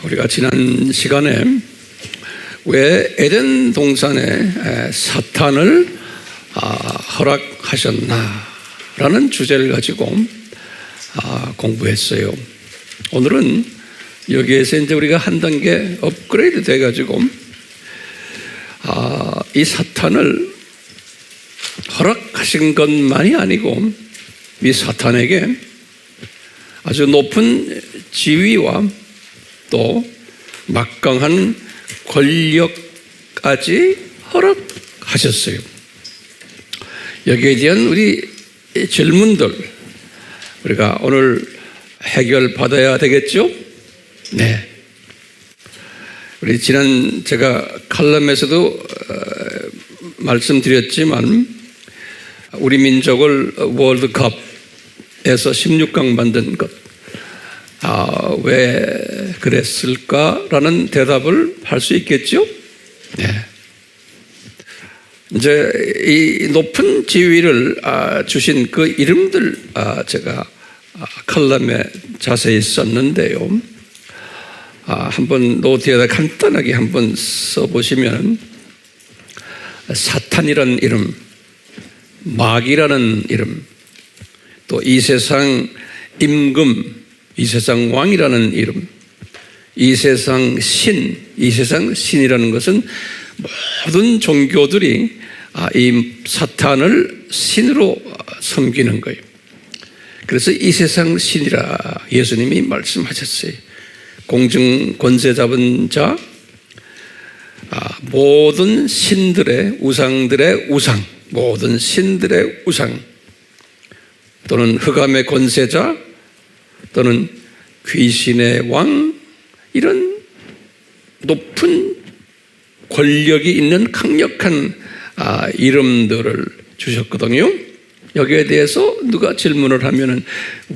우리가 지난 시간에 왜 에덴 동산에 사탄을 허락하셨나라는 주제를 가지고 공부했어요. 오늘은 여기에서 이제 우리가 한 단계 업그레이드 돼가지고 이 사탄을 허락하신 것만이 아니고 이 사탄에게 아주 높은 지위와 또 막강한 권력까지 허락하셨어요. 여기에 대한 우리 질문들 우리가 오늘 해결받아야 되겠죠? 네. 우리 지난 제가 칼럼에서도 말씀드렸지만 우리 민족을 월드컵에서 16강 만든 것 왜 그랬을까라는 대답을 할 수 있겠죠? 네. 이제 이 높은 지위를 주신 그 이름들 제가 칼럼에 자세히 썼는데요. 한번 노트에다 간단하게 한번 써보시면 사탄이라는 이름, 마귀라는 이름, 또 이 세상 임금, 이 세상 왕이라는 이름, 이 세상 신, 이 세상 신이라는 것은 모든 종교들이 이 사탄을 신으로 섬기는 거예요. 그래서 이 세상 신이라 예수님이 말씀하셨어요. 공중 권세 잡은 자, 모든 신들의 우상들의 우상, 모든 신들의 우상, 또는 흑암의 권세자, 또는 귀신의 왕, 이런 높은 권력이 있는 강력한 이름들을 주셨거든요. 여기에 대해서 누가 질문을 하면은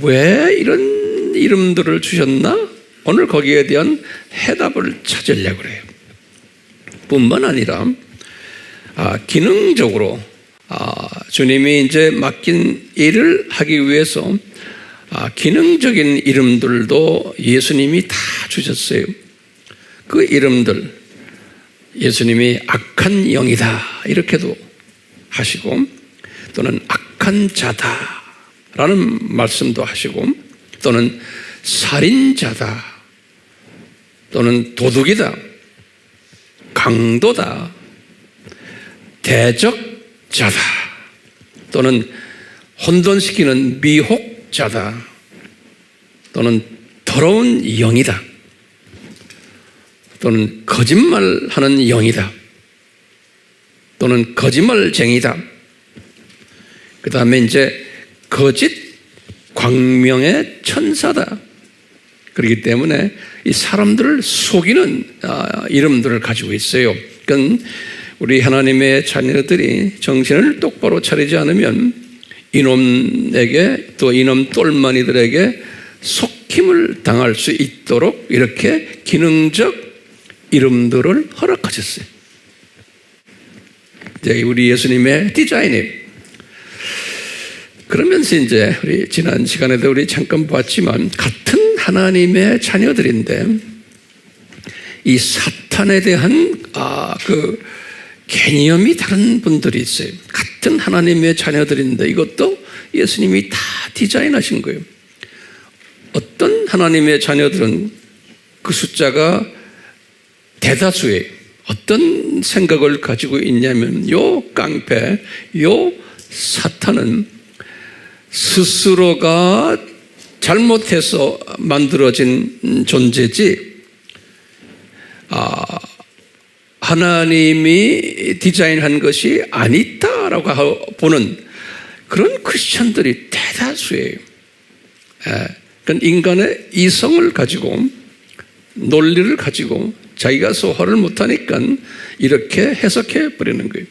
왜 이런 이름들을 주셨나? 오늘 거기에 대한 해답을 찾으려고 그래요. 뿐만 아니라 기능적으로 주님이 이제 맡긴 일을 하기 위해서 기능적인 이름들도 예수님이 다 주셨어요. 그 이름들 예수님이 악한 영이다 이렇게도 하시고, 또는 악한 자다라는 말씀도 하시고, 또는 살인자다, 또는 도둑이다, 강도다, 대적자다, 또는 혼돈시키는 미혹자다, 또는 더러운 영이다, 또는 거짓말하는 영이다, 또는 거짓말쟁이다, 그 다음에 이제 거짓 광명의 천사다. 그렇기 때문에 이 사람들을 속이는 이름들을 가지고 있어요. 그러니까 우리 하나님의 자녀들이 정신을 똑바로 차리지 않으면 이놈에게 또 이놈 똘마니들에게 속임을 당할 수 있도록 이렇게 기능적 이름들을 허락하셨어요. 이제 우리 예수님의 디자인이에요. 그러면서 이제 우리 지난 시간에도 우리 잠깐 봤지만 같은 하나님의 자녀들인데 이 사탄에 대한 그 개념이 다른 분들이 있어요. 같은 하나님의 자녀들인데 이것도 예수님이 다 디자인하신 거예요. 어떤 하나님의 자녀들은 그 숫자가 대다수예요. 어떤 생각을 가지고 있냐면 요 깡패, 요 사탄은 스스로가 잘못해서 만들어진 존재지 하나님이 디자인한 것이 아니다라고 보는 그런 크리스천들이 대다수예요. 그러니까 인간의 이성을 가지고 논리를 가지고 자기가 소화를 못하니까 이렇게 해석해 버리는 거예요.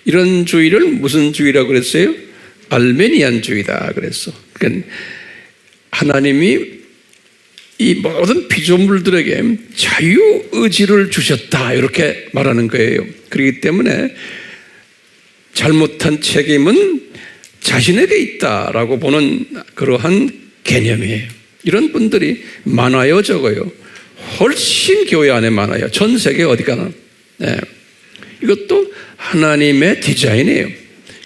이런 주의를 무슨 주의라고 그랬어요? 알메니안주의다 그랬어. 그러니까 하나님이 이 모든 피조물들에게 자유의지를 주셨다 이렇게 말하는 거예요. 그렇기 때문에 잘못한 책임은 자신에게 있다라고 보는 그러한 개념이에요. 이런 분들이 많아요, 적어요? 훨씬 교회 안에 많아요. 전 세계 어디 가나. 네. 이것도 하나님의 디자인이에요.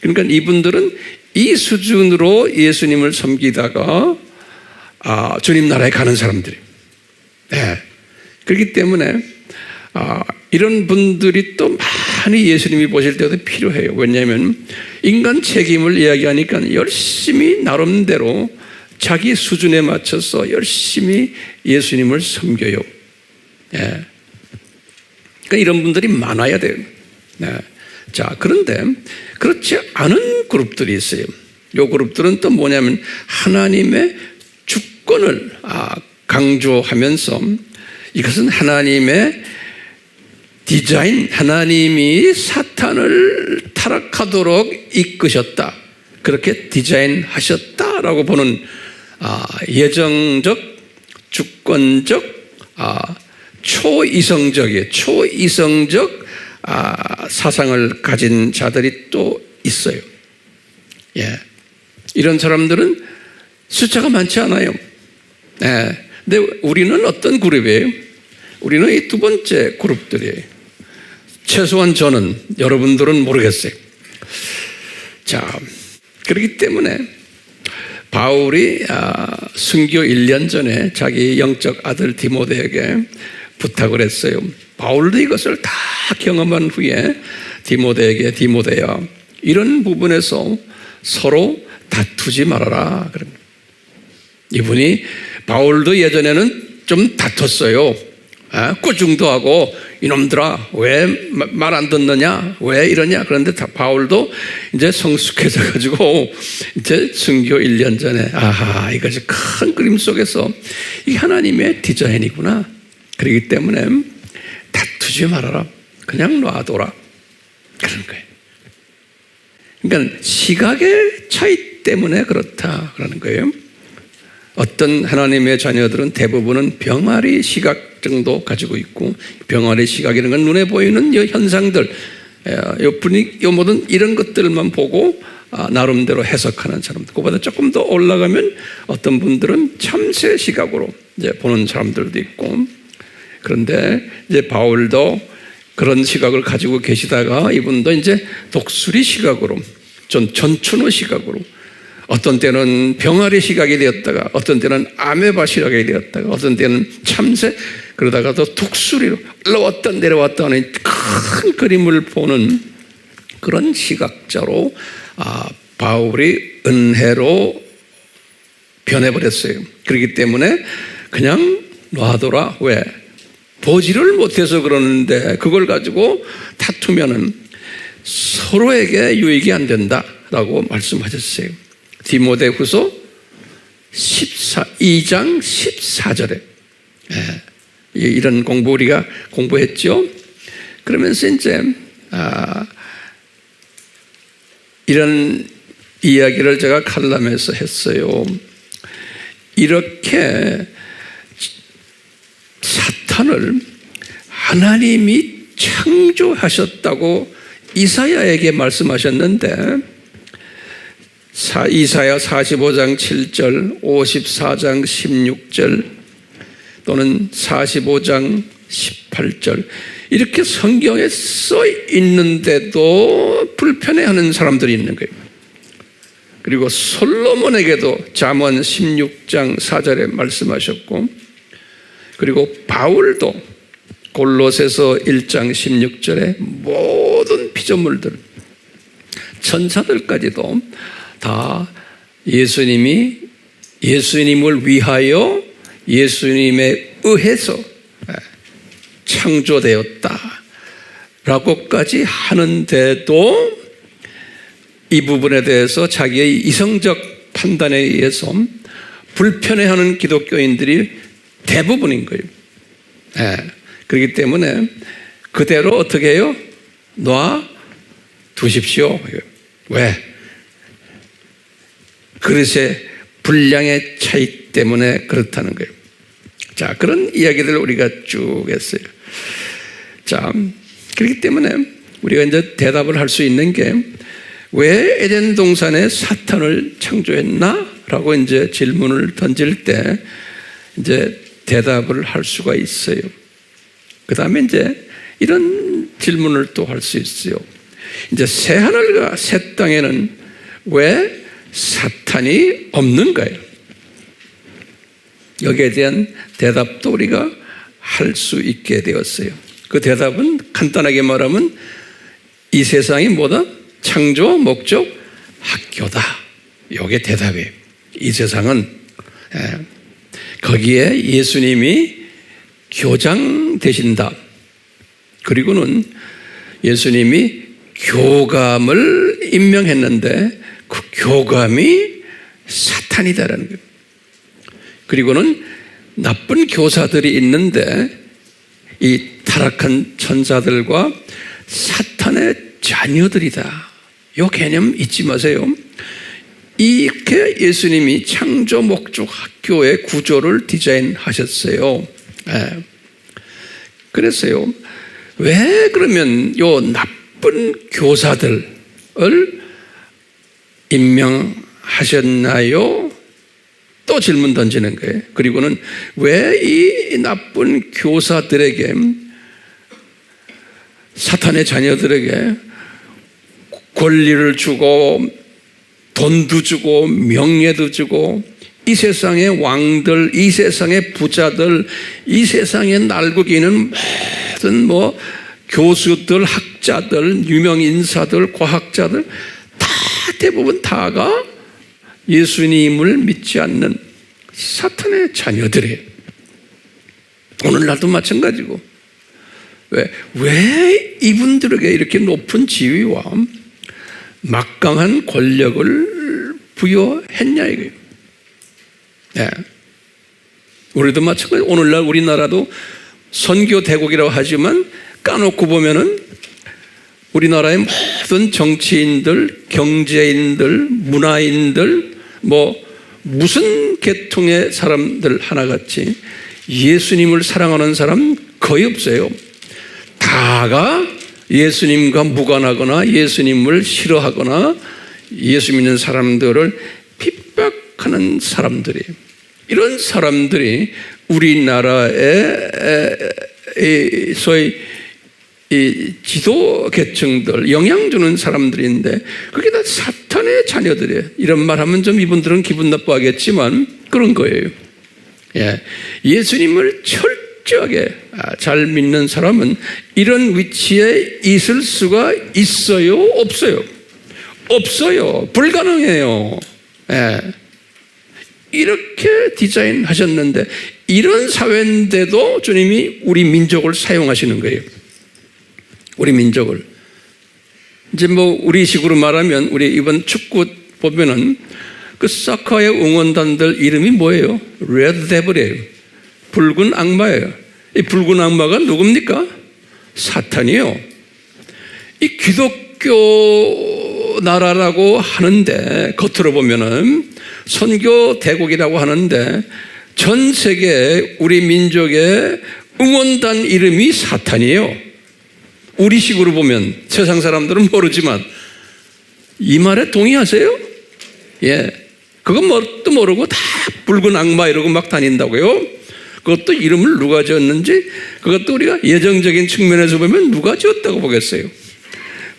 그러니까 이분들은 이 수준으로 예수님을 섬기다가 주님 나라에 가는 사람들이에요. 네. 그렇기 때문에 이런 분들이 또 많이 예수님이 보실 때도 필요해요. 왜냐하면 인간 책임을 이야기하니까 열심히 나름대로 자기 수준에 맞춰서 열심히 예수님을 섬겨요. 네. 그러니까 이런 분들이 많아야 돼요. 네. 자, 그런데 그렇지 않은 그룹들이 있어요. 이 그룹들은 또 뭐냐면 하나님의 주권을 강조하면서 이것은 하나님의 디자인, 하나님이 사탄을 타락하도록 이끄셨다. 그렇게 디자인하셨다라고 보는 예정적, 주권적, 초이성적 사상을 가진 자들이 또 있어요. 예. 이런 사람들은 숫자가 많지 않아요. 예. 근데 우리는 어떤 그룹이에요? 우리는 이 두 번째 그룹들이에요. 최소한 저는, 여러분들은 모르겠어요. 자, 그렇기 때문에 바울이 순교 1년 전에 자기 영적 아들 디모데에게 부탁을 했어요. 바울도 이것을 다 경험한 후에 디모데에게 디모데야, 이런 부분에서 서로 다투지 말아라. 이분이 바울도 예전에는 좀 다퉜어요. 꾸중도 하고 이놈들아 왜 말 안 듣느냐, 왜 이러냐. 그런데 바울도 이제 성숙해져 가지고 이제 순교 1년 전에 이것이 큰 그림 속에서 이게 하나님의 디자인이구나. 그렇기 때문에 다투지 말아라. 그냥 놔둬라. 그런 거예요. 그러니까 시각의 차이 때문에 그렇다 그러는 거예요. 어떤 하나님의 자녀들은 대부분은 병아리 시각 정도 가지고 있고, 병아리 시각이라는 건 눈에 보이는 이 현상들, 이 분위기, 이 모든 이런 것들만 보고 나름대로 해석하는 사람들. 그보다 조금 더 올라가면 어떤 분들은 참새 시각으로 이제 보는 사람들도 있고. 그런데 이제 바울도 그런 시각을 가지고 계시다가 이분도 이제 독수리 시각으로, 전춘호 시각으로, 어떤 때는 병아리 시각이 되었다가, 어떤 때는 아메바 시각이 되었다가, 어떤 때는 참새, 그러다가도 독수리로 올라왔다 내려왔다 하는 큰 그림을 보는 그런 시각자로 바울이 은혜로 변해버렸어요. 그렇기 때문에 그냥 놔둬라. 왜? 보지를 못해서 그러는데 그걸 가지고 다투면은 서로에게 유익이 안 된다라고 말씀하셨어요. 디모데후서 2장 14절에 이런 공부 우리가 공부했죠. 그러면서 이제 이런 이야기를 제가 칼럼에서 했어요. 이렇게 사탄을 하나님이 창조하셨다고 이사야에게 말씀하셨는데, 이사야 45장 7절, 54장 16절 또는 45장 18절 이렇게 성경에 써 있는데도 불편해하는 사람들이 있는 거예요. 그리고 솔로몬에게도 잠언 16장 4절에 말씀하셨고, 그리고 바울도 골로새서 1장 16절에 모든 피조물들, 천사들까지도 다 예수님을 위하여 예수님에 의해서 창조되었다라고까지 하는데도 이 부분에 대해서 자기의 이성적 판단에 의해서 불편해하는 기독교인들이 대부분인 거예요. 그렇기 때문에 그대로 어떻게 해요? 놔두십시오. 왜? 그릇의 분량의 차이 때문에 그렇다는 거예요. 자, 그런 이야기들을 우리가 쭉 했어요. 자, 그렇기 때문에 우리가 이제 대답을 할 수 있는 게, 왜 에덴 동산에 사탄을 창조했나? 라고 이제 질문을 던질 때, 이제 대답을 할 수가 있어요. 그 다음에 이제 이런 질문을 또 할 수 있어요. 이제 새하늘과 새 땅에는 왜 사탄이 없는가요? 여기에 대한 대답도 우리가 할 수 있게 되었어요. 그 대답은 간단하게 말하면 이 세상이 뭐다? 창조 목적 학교다. 이게 대답이에요. 이 세상은 거기에 예수님이 교장 되신다. 그리고는 예수님이 교감을 임명했는데 그 교감이 사탄이다라는 거예요. 그리고는 나쁜 교사들이 있는데 이 타락한 천사들과 사탄의 자녀들이다. 이 개념 잊지 마세요. 이렇게 예수님이 창조 목적 학교의 구조를 디자인하셨어요. 그래서요, 왜 그러면 요 나쁜 교사들을 임명하셨나요? 또 질문 던지는 거예요. 그리고는 왜 이 나쁜 교사들에게, 사탄의 자녀들에게 권리를 주고 돈도 주고 명예도 주고 이 세상의 왕들, 이 세상의 부자들, 이 세상에 날고기는 모든 교수들, 학자들, 유명 인사들, 과학자들 다 대부분 다가 예수님을 믿지 않는 사탄의 자녀들이에요. 오늘날도 마찬가지고. 왜 이분들에게 이렇게 높은 지위와 막강한 권력을 부여했냐 이거예요. 우리도 마찬가지. 오늘날 우리나라도 선교 대국이라고 하지만 까놓고 보면은 우리나라의 모든 정치인들, 경제인들, 문화인들, 무슨 계통의 사람들 하나같이 예수님을 사랑하는 사람 거의 없어요. 다가 예수님과 무관하거나 예수님을 싫어하거나 예수 믿는 사람들을 핍박하는 사람들이에요. 이런 사람들이 우리나라의 소위 이 지도 계층들, 영향 주는 사람들인데 그게 다 사탄의 자녀들이에요. 이런 말 하면 좀 이분들은 기분 나빠하겠지만 그런 거예요. 예수님을 철저하게 잘 믿는 사람은 이런 위치에 있을 수가 있어요? 없어요? 없어요. 불가능해요. 이렇게 디자인하셨는데 이런 사회인데도 주님이 우리 민족을 사용하시는 거예요. 우리 민족을. 이제 우리식으로 말하면 우리 이번 축구 보면은 그 사커의 응원단들 이름이 뭐예요? 레드 데블이에요. 붉은 악마예요. 이 붉은 악마가 누굽니까? 사탄이요. 이 기독교 나라라고 하는데 겉으로 보면은 선교 대국이라고 하는데 전 세계 우리 민족의 응원단 이름이 사탄이에요. 우리식으로 보면 세상 사람들은 모르지만 이 말에 동의하세요? 그건 뭣도 모르고 다 붉은 악마 이러고 막 다닌다고요. 그것도 이름을 누가 지었는지 그것도 우리가 예정적인 측면에서 보면 누가 지었다고 보겠어요?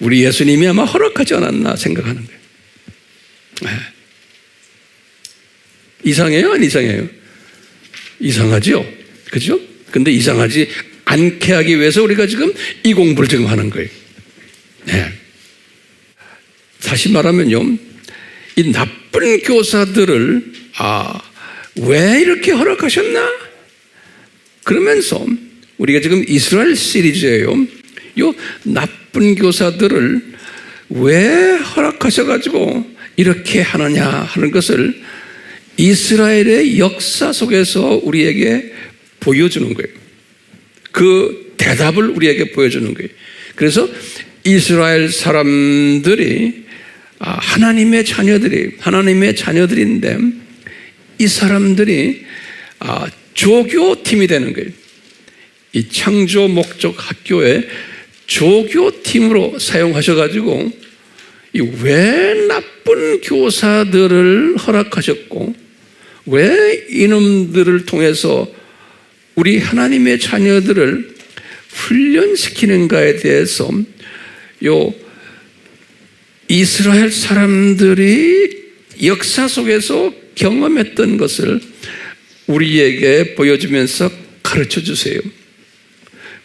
우리 예수님이 아마 허락하지 않았나 생각하는 거예요. 이상해요? 안 이상해요? 이상하죠? 그죠? 근데 이상하지 않게 하기 위해서 우리가 지금 이 공부를 지금 하는 거예요. 다시 말하면요, 이 나쁜 교사들을 왜 이렇게 허락하셨나? 그러면서 우리가 지금 이스라엘 시리즈예요. 이 나쁜 교사들을 왜 허락하셔가지고 이렇게 하느냐 하는 것을 이스라엘의 역사 속에서 우리에게 보여주는 거예요. 그 대답을 우리에게 보여주는 거예요. 그래서 이스라엘 사람들이 하나님의 자녀들인데 이 사람들이 조교팀이 되는 거예요. 이 창조 목적 학교의 조교팀으로 사용하셔가지고 왜 나쁜 교사들을 허락하셨고 왜 이놈들을 통해서 우리 하나님의 자녀들을 훈련시키는가에 대해서 요 이스라엘 사람들이 역사 속에서 경험했던 것을 우리에게 보여주면서 가르쳐 주세요.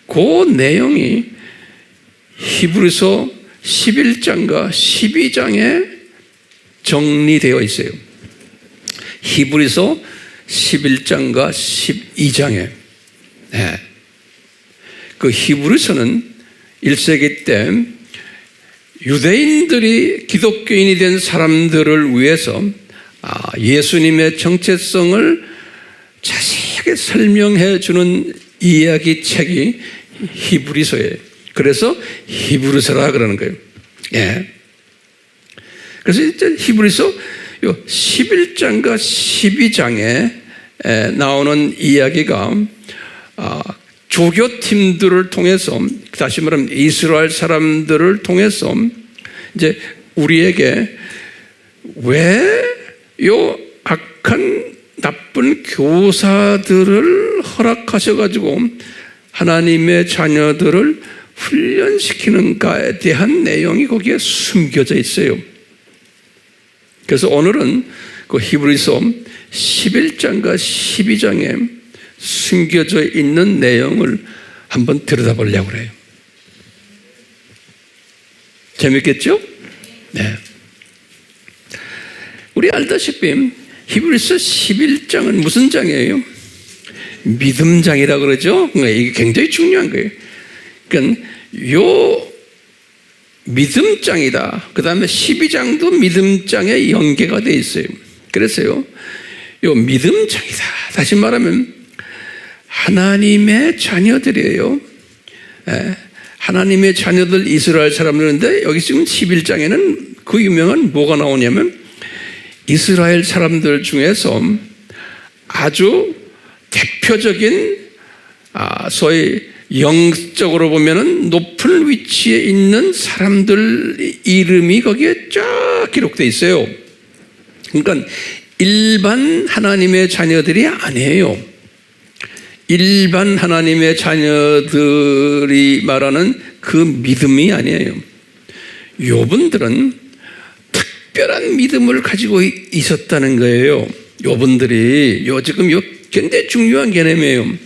그 내용이 히브리서 11장과 12장에 정리되어 있어요. 히브리서 11장과 12장에. 네. 그 히브리서는 1세기 때 유대인들이 기독교인이 된 사람들을 위해서 예수님의 정체성을 자세하게 설명해 주는 이야기 책이 히브리서예요. 그래서 히브리서라 그러는 거예요. 예. 그래서 이제 히브리서 11장과 12장에 나오는 이야기가 조교팀들을 통해서, 다시 말하면 이스라엘 사람들을 통해서 이제 우리에게 왜 요 악한 나쁜 교사들을 허락하셔가지고 하나님의 자녀들을 훈련시키는가에 대한 내용이 거기에 숨겨져 있어요. 그래서 오늘은 그 히브리서 11장과 12장에 숨겨져 있는 내용을 한번 들여다보려고 그래요. 재밌겠죠? 네. 우리 알다시피 히브리서 11장은 무슨 장이에요? 믿음장이라고 그러죠? 이게 굉장히 중요한 거예요. 그러니까 요 믿음장이다. 그 다음에 12장도 믿음장에 연계가 되어 있어요. 그래서요, 요 믿음장이다. 다시 말하면 하나님의 자녀들이에요. 하나님의 자녀들 이스라엘 사람들인데 여기 지금 11장에는 그 유명한 뭐가 나오냐면 이스라엘 사람들 중에서 아주 대표적인 소위 영적으로 보면은 높은 위치에 있는 사람들 이름이 거기에 쫙 기록되어 있어요. 그러니까 일반 하나님의 자녀들이 아니에요. 일반 하나님의 자녀들이 말하는 그 믿음이 아니에요. 요분들은 특별한 믿음을 가지고 있었다는 거예요. 요분들이 지금 굉장히 중요한 개념이에요.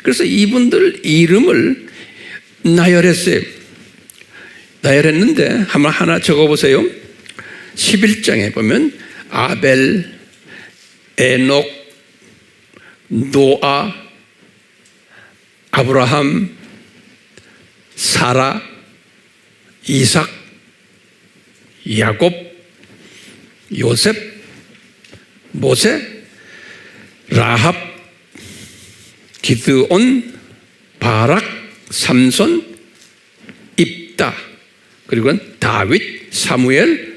그래서 이분들 이름을 나열했어요. 나열했는데 한번 하나 적어보세요. 11장에 보면 아벨, 에녹, 노아, 아브라함, 사라, 이삭, 야곱, 요셉, 모세, 라합, 기드온, 바락, 삼손, 입다, 그리고는 다윗, 사무엘,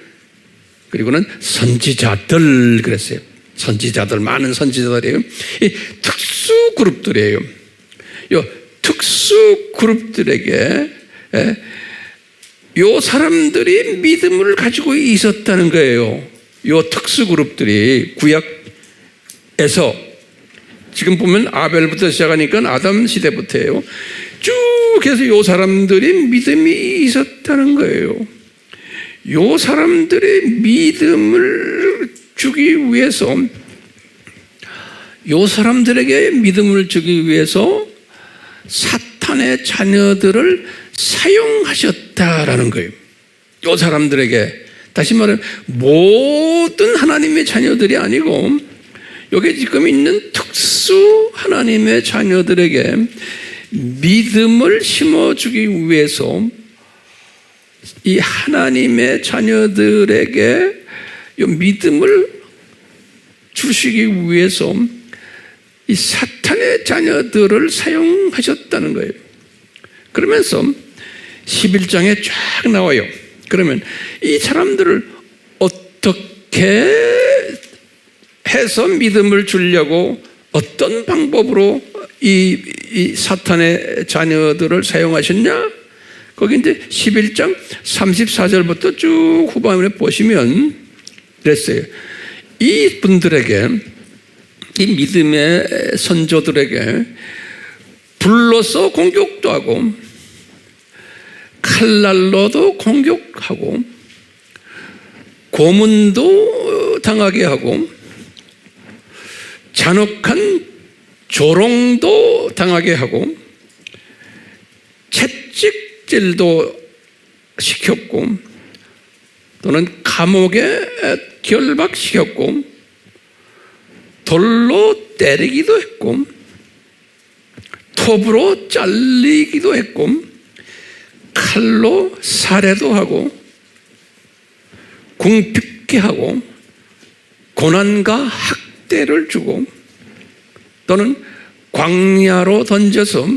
그리고는 선지자들 그랬어요. 선지자들, 많은 선지자들이에요. 이 특수 그룹들이에요. 요 특수 그룹들에게 요 사람들이 믿음을 가지고 있었다는 거예요. 요 특수 그룹들이 구약에서 지금 보면 아벨부터 시작하니까 아담 시대부터예요. 쭉 해서 요 사람들이 믿음이 있었다는 거예요. 요 사람들의 믿음을 주기 위해서, 요 사람들에게 믿음을 주기 위해서 사탄의 자녀들을 사용하셨다라는 거예요. 요 사람들에게, 다시 말하면 모든 하나님의 자녀들이 아니고 여기 지금 있는 특수 하나님의 자녀들에게 믿음을 심어주기 위해서 이 하나님의 자녀들에게 이 믿음을 주시기 위해서 이 사탄의 자녀들을 사용하셨다는 거예요. 그러면서 11장에 쫙 나와요. 그러면 이 사람들을 어떻게 해서 믿음을 주려고, 어떤 방법으로 이 사탄의 자녀들을 사용하셨냐? 거기 이제 11장 34절부터 쭉 후반에 보시면 그랬어요. 이 분들에게, 이 믿음의 선조들에게 불로서 공격도 하고 칼날로도 공격하고 고문도 당하게 하고 잔혹한 조롱도 당하게 하고 채찍질도 시켰고 또는 감옥에 결박시켰고 돌로 때리기도 했고 톱으로 잘리기도 했고 칼로 살해도 하고 궁핍게 하고 고난과 학대를 주고 또는 광야로 던져서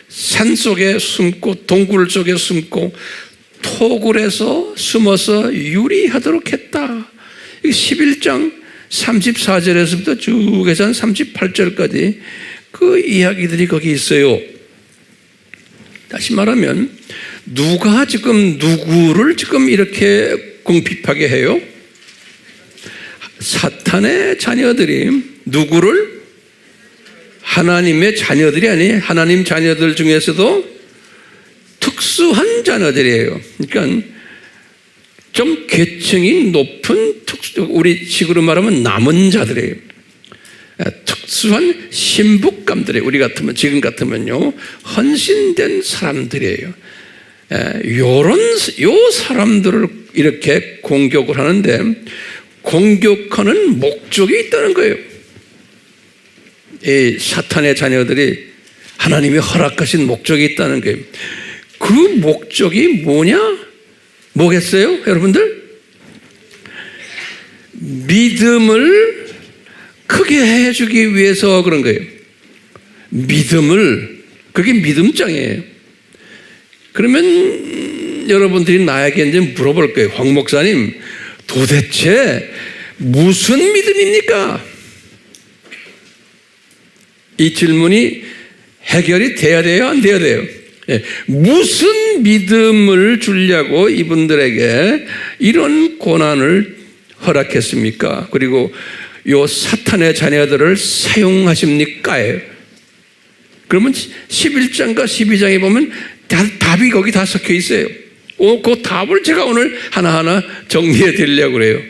산속에 숨고 동굴 속에 숨고 토굴에서 숨어서 유리하도록 했다. 11장 34절에서부터 쭉 해서 38절까지 그 이야기들이 거기 있어요. 다시 말하면 누가 지금 누구를 지금 이렇게 궁핍하게 해요? 사탄의 자녀들이 누구를? 하나님의 자녀들이 아니 하나님 자녀들 중에서도 특수한 자녀들이에요. 그러니까 좀 계층이 높은 우리 식으로 말하면 남은 자들이에요. 특수한 신복감들이에요. 우리 같으면 지금 같으면요 헌신된 사람들이에요. 요 사람들을 이렇게 공격을 하는데 공격하는 목적이 있다는 거예요. 이 사탄의 자녀들이 하나님이 허락하신 목적이 있다는 거예요. 그 목적이 뭐겠어요, 여러분들? 믿음을 크게 해주기 위해서 그런 거예요. 그게 믿음장이에요. 그러면 여러분들이 나에게 이제 물어볼 거예요. 황 목사님, 도대체 무슨 믿음입니까? 이 질문이 해결이 돼야 돼요? 안 돼야 돼요? 무슨 믿음을 주려고 이분들에게 이런 고난을 허락했습니까? 그리고 요 사탄의 자녀들을 사용하십니까? 그러면 11장과 12장에 보면 답이 거기 다 섞여 있어요. 그 답을 제가 오늘 하나하나 정리해 드리려고 그래요.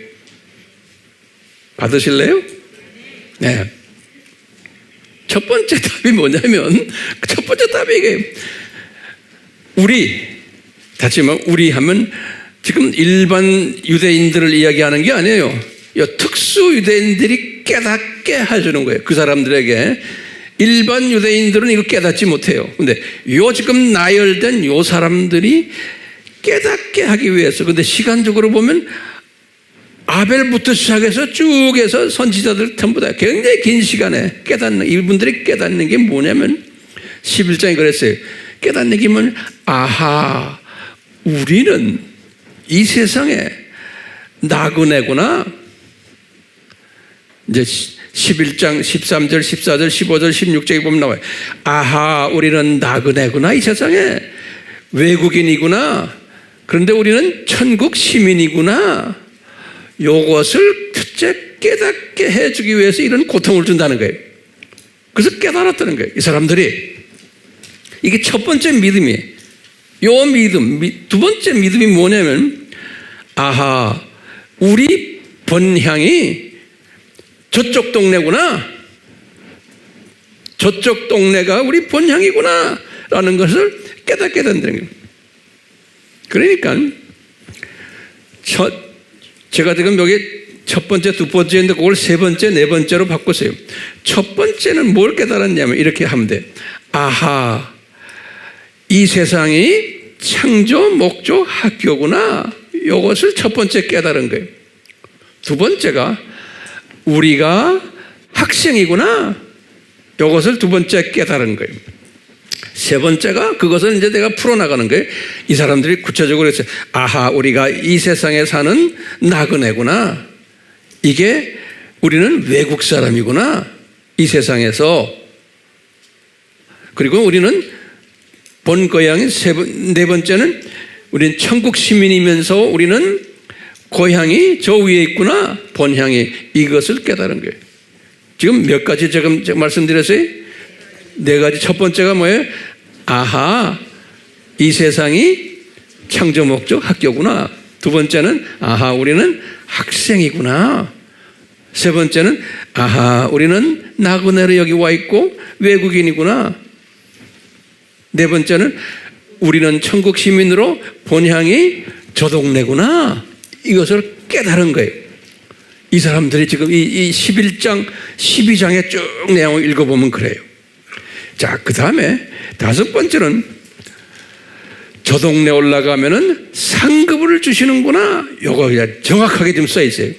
받으실래요? 네. 첫 번째 답이 뭐냐면, 첫 번째 답이 이게, 우리 하면 지금 일반 유대인들을 이야기하는 게 아니에요. 특수 유대인들이 깨닫게 해주는 거예요. 그 사람들에게. 일반 유대인들은 이거 깨닫지 못해요. 근데 지금 나열된 요 사람들이 깨닫게 하기 위해서. 근데 시간적으로 보면 아벨부터 시작해서 쭉 해서 선지자들 전부 다 굉장히 긴 시간에 이분들이 깨닫는 게 뭐냐면 11장에 그랬어요. 깨닫는 게 뭐냐면 아하, 우리는 이 세상에 나그네구나. 이제 11장 13절 14절 15절 16절에 보면 나와요. 아하, 우리는 나그네구나. 이 세상에 외국인이구나. 그런데 우리는 천국 시민이구나. 요것을 첫째 깨닫게 해주기 위해서 이런 고통을 준다는 거예요. 그래서 깨달았다는 거예요. 이 사람들이. 이게 첫 번째 믿음이에요. 요 믿음. 두 번째 믿음이 뭐냐면 아하, 우리 본향이 저쪽 동네구나. 저쪽 동네가 우리 본향이구나 라는 것을 깨닫게 된다는 거예요. 그러니까 제가 지금 여기 첫 번째, 두 번째인데 그걸 세 번째, 네 번째로 바꿨어요. 첫 번째는 뭘 깨달았냐면 이렇게 하면 돼. 아하, 이 세상이 창조 목조 학교구나. 이것을 첫 번째 깨달은 거예요. 두 번째가 우리가 학생이구나. 이것을 두 번째 깨달은 거예요. 세 번째가 그것을 이제 내가 풀어나가는 거예요. 이 사람들이 구체적으로 했어요. 아하, 우리가 이 세상에 사는 나그네구나. 이게 우리는 외국 사람이구나. 이 세상에서. 그리고 우리는 본 고향인 네 번째는 우리는 천국 시민이면서 우리는 고향이 저 위에 있구나. 본향이. 이것을 깨달은 거예요. 지금 몇 가지 지금 말씀드렸어요? 네 가지. 첫 번째가 뭐예요? 아하, 이 세상이 창조 목적 학교구나. 두 번째는 아하, 우리는 학생이구나. 세 번째는 아하, 우리는 나그네로 여기 와 있고 외국인이구나. 네 번째는 우리는 천국 시민으로 본향이 저 동네구나. 이것을 깨달은 거예요. 이 사람들이 지금 이 11장, 12장에 쭉 내용을 읽어보면 그래요. 자, 그 다음에 다섯 번째는 저 동네 올라가면은 상급을 주시는구나. 요거 정확하게 좀 써 있어요.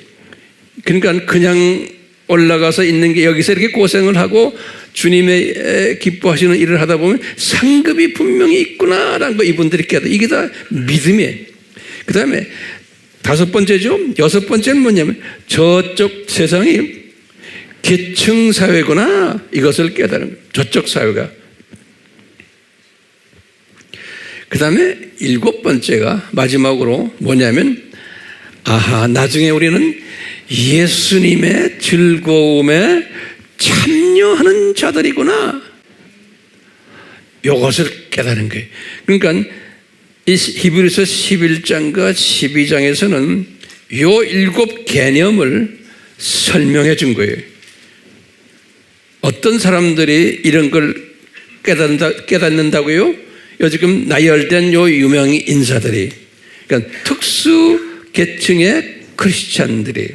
그러니까 그냥 올라가서 있는 게 여기서 이렇게 고생을 하고 주님의 기뻐하시는 일을 하다 보면 상급이 분명히 있구나라는 거 이분들이 깨닫. 이게 다 믿음이에요. 그 다음에 다섯 번째죠. 여섯 번째는 뭐냐면 저쪽 세상이 계층 사회구나. 이것을 깨달은 거예요. 저쪽 사회가. 그 다음에 일곱 번째가 마지막으로 뭐냐면 아하, 나중에 우리는 예수님의 즐거움에 참여하는 자들이구나. 이것을 깨달은 거예요. 그러니까 이 히브리서 11장과 12장에서는 요 일곱 개념을 설명해 준 거예요. 어떤 사람들이 이런 걸 깨닫는다고요? 요 지금 나열된 요 유명 인사들이, 그러니까 특수 계층의 크리스찬들이,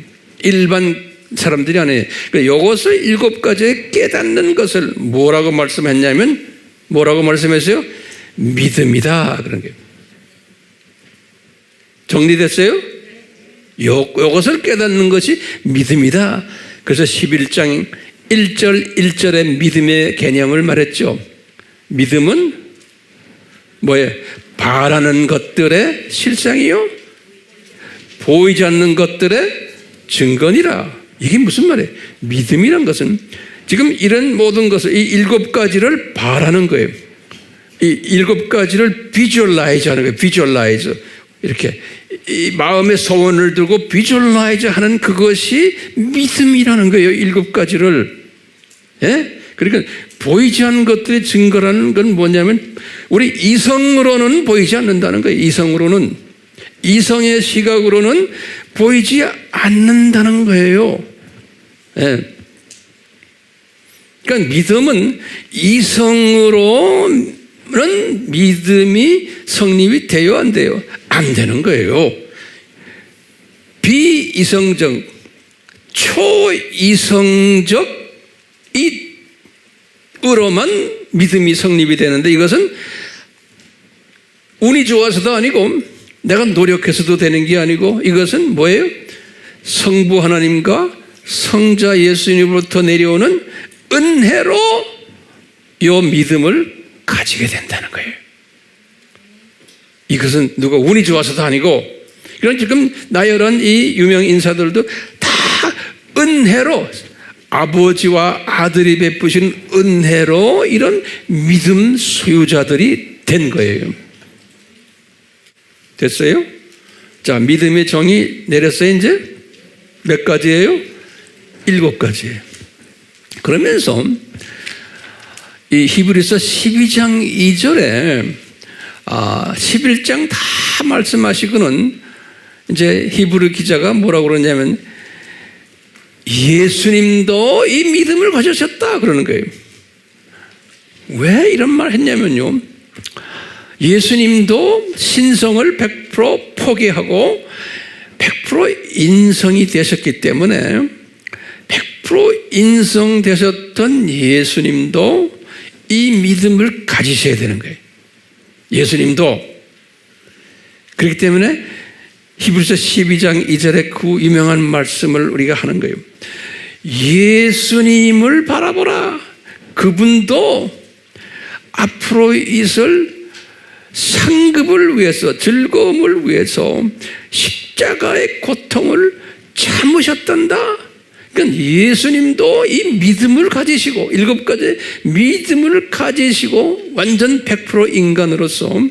일반 사람들이 아니에요. 그러니까 요것을 일곱 가지에 깨닫는 것을 뭐라고 말씀했냐면, 뭐라고 말씀했어요? 믿음이다. 그런 게. 정리됐어요? 요것을 깨닫는 것이 믿음이다. 그래서 11장 1절 1절의 믿음의 개념을 말했죠. 믿음은 뭐예요? 바라는 것들의 실상이요, 보이지 않는 것들의 증거니라. 이게 무슨 말이에요? 믿음이란 것은 지금 이런 모든 것을, 이 일곱 가지를 바라는 거예요. 이 일곱 가지를 비주얼라이즈 하는 거예요. 비주얼라이즈. 이렇게 이 마음의 소원을 들고 비주얼라이즈 하는 그것이 믿음이라는 거예요. 일곱 가지를. 예? 그러니까 보이지 않는 것들의 증거라는 건 뭐냐면 우리 이성으로는 보이지 않는다는 거예요. 이성으로는. 이성의 시각으로는 보이지 않는다는 거예요. 예. 그러니까 믿음은 이성으로는 믿음이 성립이 돼요, 안 돼요? 안 되는 거예요. 비이성적, 초이성적 으로만 믿음이 성립이 되는데, 이것은 운이 좋아서도 아니고 내가 노력해서도 되는 게 아니고, 이것은 뭐예요? 성부 하나님과 성자 예수님으로부터 내려오는 은혜로 이 믿음을 가지게 된다는 거예요. 이것은 누가 운이 좋아서도 아니고, 그런 지금 나열한 이 유명 인사들도 다 은혜로, 아버지와 아들이 베푸신 은혜로 이런 믿음 소유자들이 된 거예요. 됐어요? 자, 믿음의 정의 내렸어요. 이제 몇 가지예요? 7가지예요. 그러면서 이 히브리서 12장 2절에 11장 다 말씀하시고는 이제 히브리 기자가 뭐라고 그러냐면 예수님도 이 믿음을 가지셨다 그러는 거예요. 왜 이런 말 했냐면요, 예수님도 신성을 100% 포기하고 100% 인성이 되셨기 때문에 100% 인성되셨던 예수님도 이 믿음을 가지셔야 되는 거예요. 예수님도. 그렇기 때문에 히브리서 12장 2절에 그 유명한 말씀을 우리가 하는 거예요. 예수님을 바라보라. 그분도 앞으로 있을 상급을 위해서, 즐거움을 위해서 십자가의 고통을 참으셨단다. 그러니까 예수님도 이 믿음을 가지시고, 7가지 믿음을 가지시고 완전 100% 인간으로서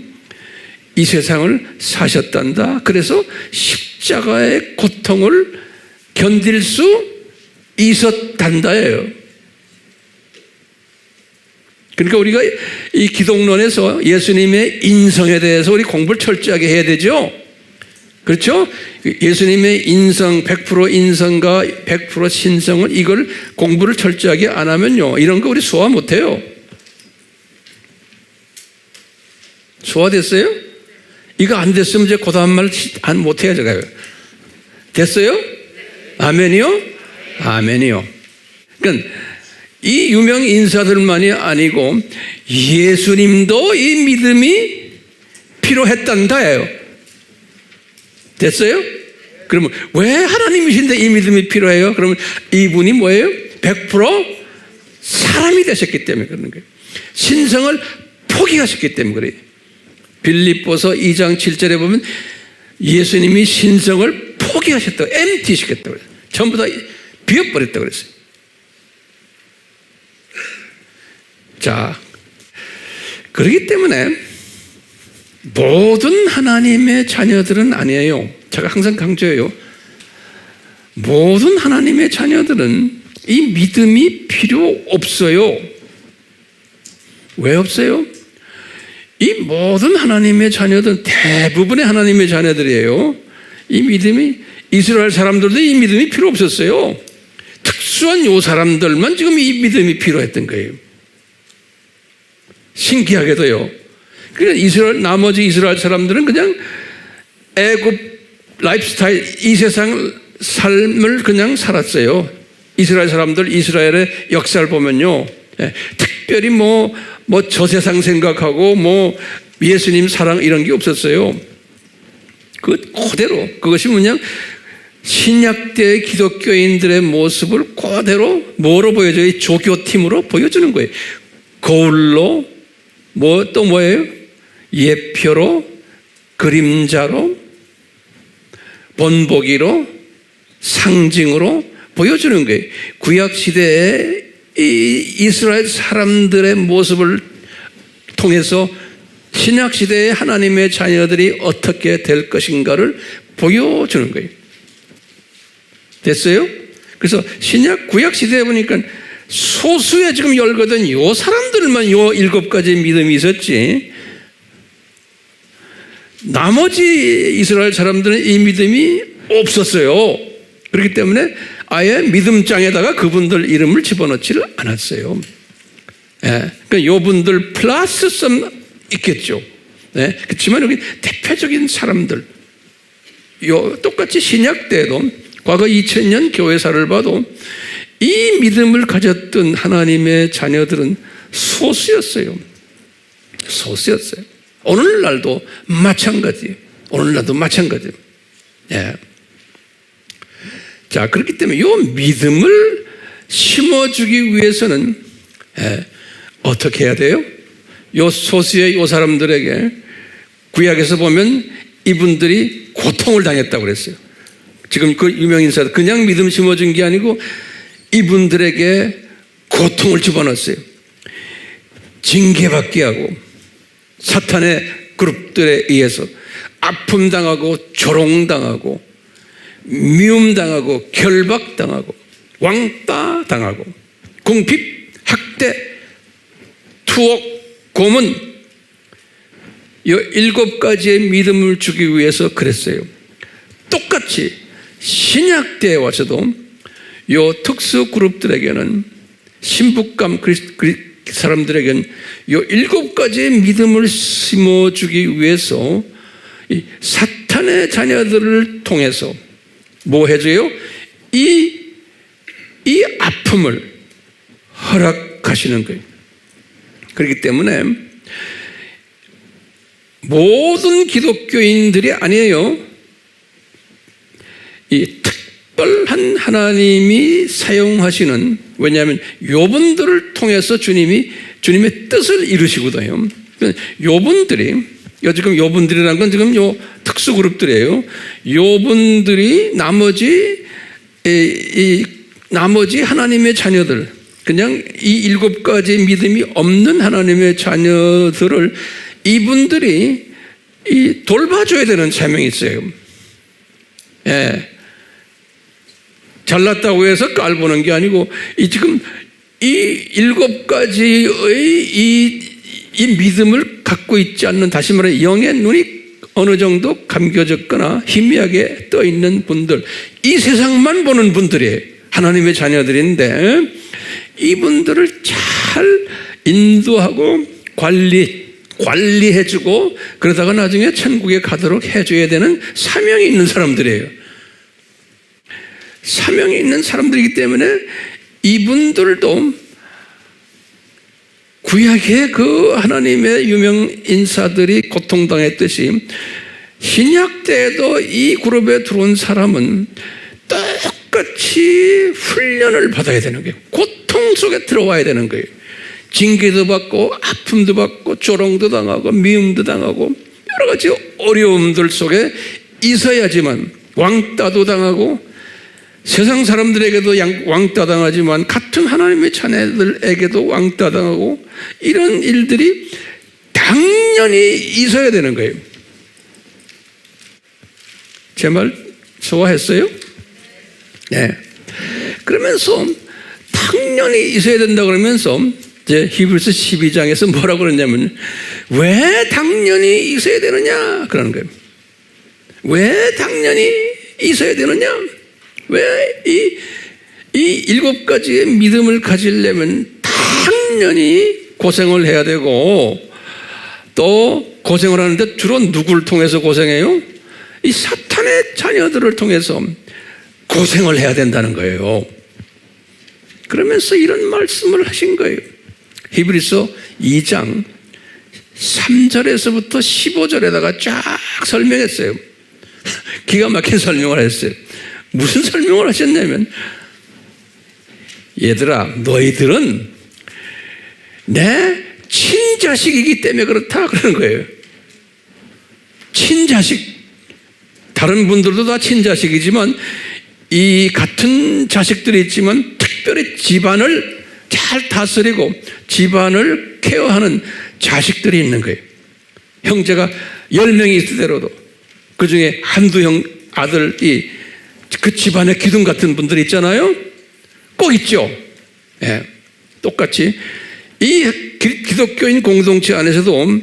이 세상을 사셨단다. 그래서 십자가의 고통을 견딜 수 있었단다예요. 그러니까 우리가 이 기독론에서 예수님의 인성에 대해서 우리 공부를 철저하게 해야 되죠. 그렇죠? 예수님의 인성, 100% 인성과 100% 신성은 이걸 공부를 철저하게 안 하면요, 이런 거 우리 소화 못 해요. 소화됐어요? 이거 안 됐으면 이제 고다한 말 못 해야죠. 됐어요? 아멘이요? 아멘이요. 그러니까 이 유명 인사들만이 아니고 예수님도 이 믿음이 필요했단다예요. 됐어요? 그러면 왜 하나님이신데 이 믿음이 필요해요? 그러면 이분이 뭐예요? 100% 사람이 되셨기 때문에 그러는 거예요. 신성을 포기하셨기 때문에 그래요. 빌립보서 2장 7절에 보면 예수님이 신성을 포기하셨다고, empty시켰다고 그랬어요. 전부 다 비워버렸다고 그랬어요. 자, 그렇기 때문에 모든 하나님의 자녀들은 아니에요. 제가 항상 강조해요. 모든 하나님의 자녀들은 이 믿음이 필요 없어요. 왜 없어요? 이 모든 하나님의 자녀들은 대부분의 하나님의 자녀들이에요. 이 믿음이, 이스라엘 사람들도 이 믿음이 필요 없었어요. 특수한 요 사람들만 지금 이 믿음이 필요했던 거예요. 신기하게도요. 그러니까 나머지 이스라엘 사람들은 그냥 애굽 라이프스타일, 이 세상 삶을 그냥 살았어요. 이스라엘 사람들, 이스라엘의 역사를 보면요, 특별히 저 세상 생각하고 예수님 사랑 이런 게 없었어요. 그대로, 그것이 뭐냐, 신약 때 기독교인들의 모습을 그대로 뭐로 보여줘요? 조교팀으로 보여주는 거예요. 거울로, 또 뭐예요? 예표로, 그림자로, 본보기로, 상징으로 보여주는 거예요. 구약 시대에 이 이스라엘 사람들의 모습을 통해서 신약 시대의 하나님의 자녀들이 어떻게 될 것인가를 보여주는 거예요. 됐어요? 그래서 구약 시대에 보니까 소수의 지금 열거든 요 사람들만 요 7가지 믿음이 있었지, 나머지 이스라엘 사람들은 이 믿음이 없었어요. 그렇기 때문에 아예 믿음장에다가 그분들 이름을 집어넣지를 않았어요. 그러니까 요 분들 플러스 썸 있겠죠. 그렇지만 여기 대표적인 사람들, 똑같이 신약 때도 과거 2000년 교회사를 봐도 이 믿음을 가졌던 하나님의 자녀들은 소수였어요. 소수였어요. 오늘날도 마찬가지예요. 오늘날도 마찬가지예요. 자, 그렇기 때문에 이 믿음을 심어주기 위해서는 어떻게 해야 돼요? 이 소수의 이 사람들에게 구약에서 보면 이분들이 고통을 당했다고 그랬어요. 지금 그 유명인사 그냥 믿음 심어준 게 아니고 이분들에게 고통을 집어넣었어요. 징계받게 하고 사탄의 그룹들에 의해서 아픔당하고 조롱당하고 미움당하고 결박당하고 왕따당하고 궁핍, 학대, 투옥, 고문, 이 7가지의 믿음을 주기 위해서 그랬어요. 똑같이 신약 때에 와서도 이 특수 그룹들에게는, 신북감 사람들에게는 이 7가지의 믿음을 심어주기 위해서 이 사탄의 자녀들을 통해서 뭐 해줘요? 이 아픔을 허락하시는 거예요. 그렇기 때문에 모든 기독교인들이 아니에요. 이 특별한 하나님이 사용하시는, 왜냐하면 요분들을 통해서 주님의 뜻을 이루시거든요. 요분들이, 지금 요분들이라는 건 지금 요 특수 그룹들이에요. 요분들이 나머지 하나님의 자녀들, 그냥 이 7가지 믿음이 없는 하나님의 자녀들을 이분들이 돌봐줘야 되는 사명이 있어요. 잘났다고 해서 깔보는 게 아니고, 지금 이 7가지의 이 믿음을 갖고 있지 않는, 다시 말해 영의 눈이 어느 정도 감겨졌거나 희미하게 떠 있는 분들, 이 세상만 보는 분들이 하나님의 자녀들인데, 이분들을 잘 인도하고 관리해주고 그러다가 나중에 천국에 가도록 해줘야 되는 사명이 있는 사람들이에요. 사명이 있는 사람들이기 때문에 이분들도 구약의 그 하나님의 유명 인사들이 고통당했듯이 신약 때에도 이 그룹에 들어온 사람은 똑같이 훈련을 받아야 되는 거예요. 고통 속에 들어와야 되는 거예요. 징계도 받고 아픔도 받고 조롱도 당하고 미움도 당하고 여러 가지 어려움들 속에 있어야지만, 왕따도 당하고 세상 사람들에게도 왕따 당하지만 같은 하나님의 자녀들에게도 왕따 당하고, 이런 일들이 당연히 있어야 되는 거예요. 제 말 소화했어요? 네. 그러면서 당연히 있어야 된다 그러면서 이제 히브리서 12장에서 뭐라고 그러냐면, 왜 당연히 있어야 되느냐 그러는 거예요. 왜 당연히 있어야 되느냐? 왜 이 7가지의 믿음을 가지려면 당연히 고생을 해야 되고, 또 고생을 하는데 주로 누구를 통해서 고생해요? 이 사탄의 자녀들을 통해서 고생을 해야 된다는 거예요. 그러면서 이런 말씀을 하신 거예요. 히브리서 2장 3절에서부터 15절에다가 쫙 설명했어요. 기가 막힌 설명을 했어요. 무슨 설명을 하셨냐면, 얘들아 너희들은 내 친자식이기 때문에 그렇다 그러는 거예요. 친자식. 다른 분들도 다 친자식이지만 이 같은 자식들이 있지만 특별히 집안을 잘 다스리고 집안을 케어하는 자식들이 있는 거예요. 형제가 10명이 있으더라도 그 중에 한두 아들이 그 집안의 기둥 같은 분들이 있잖아요. 꼭 있죠. 예. 똑같이 이 기독교인 공동체 안에서도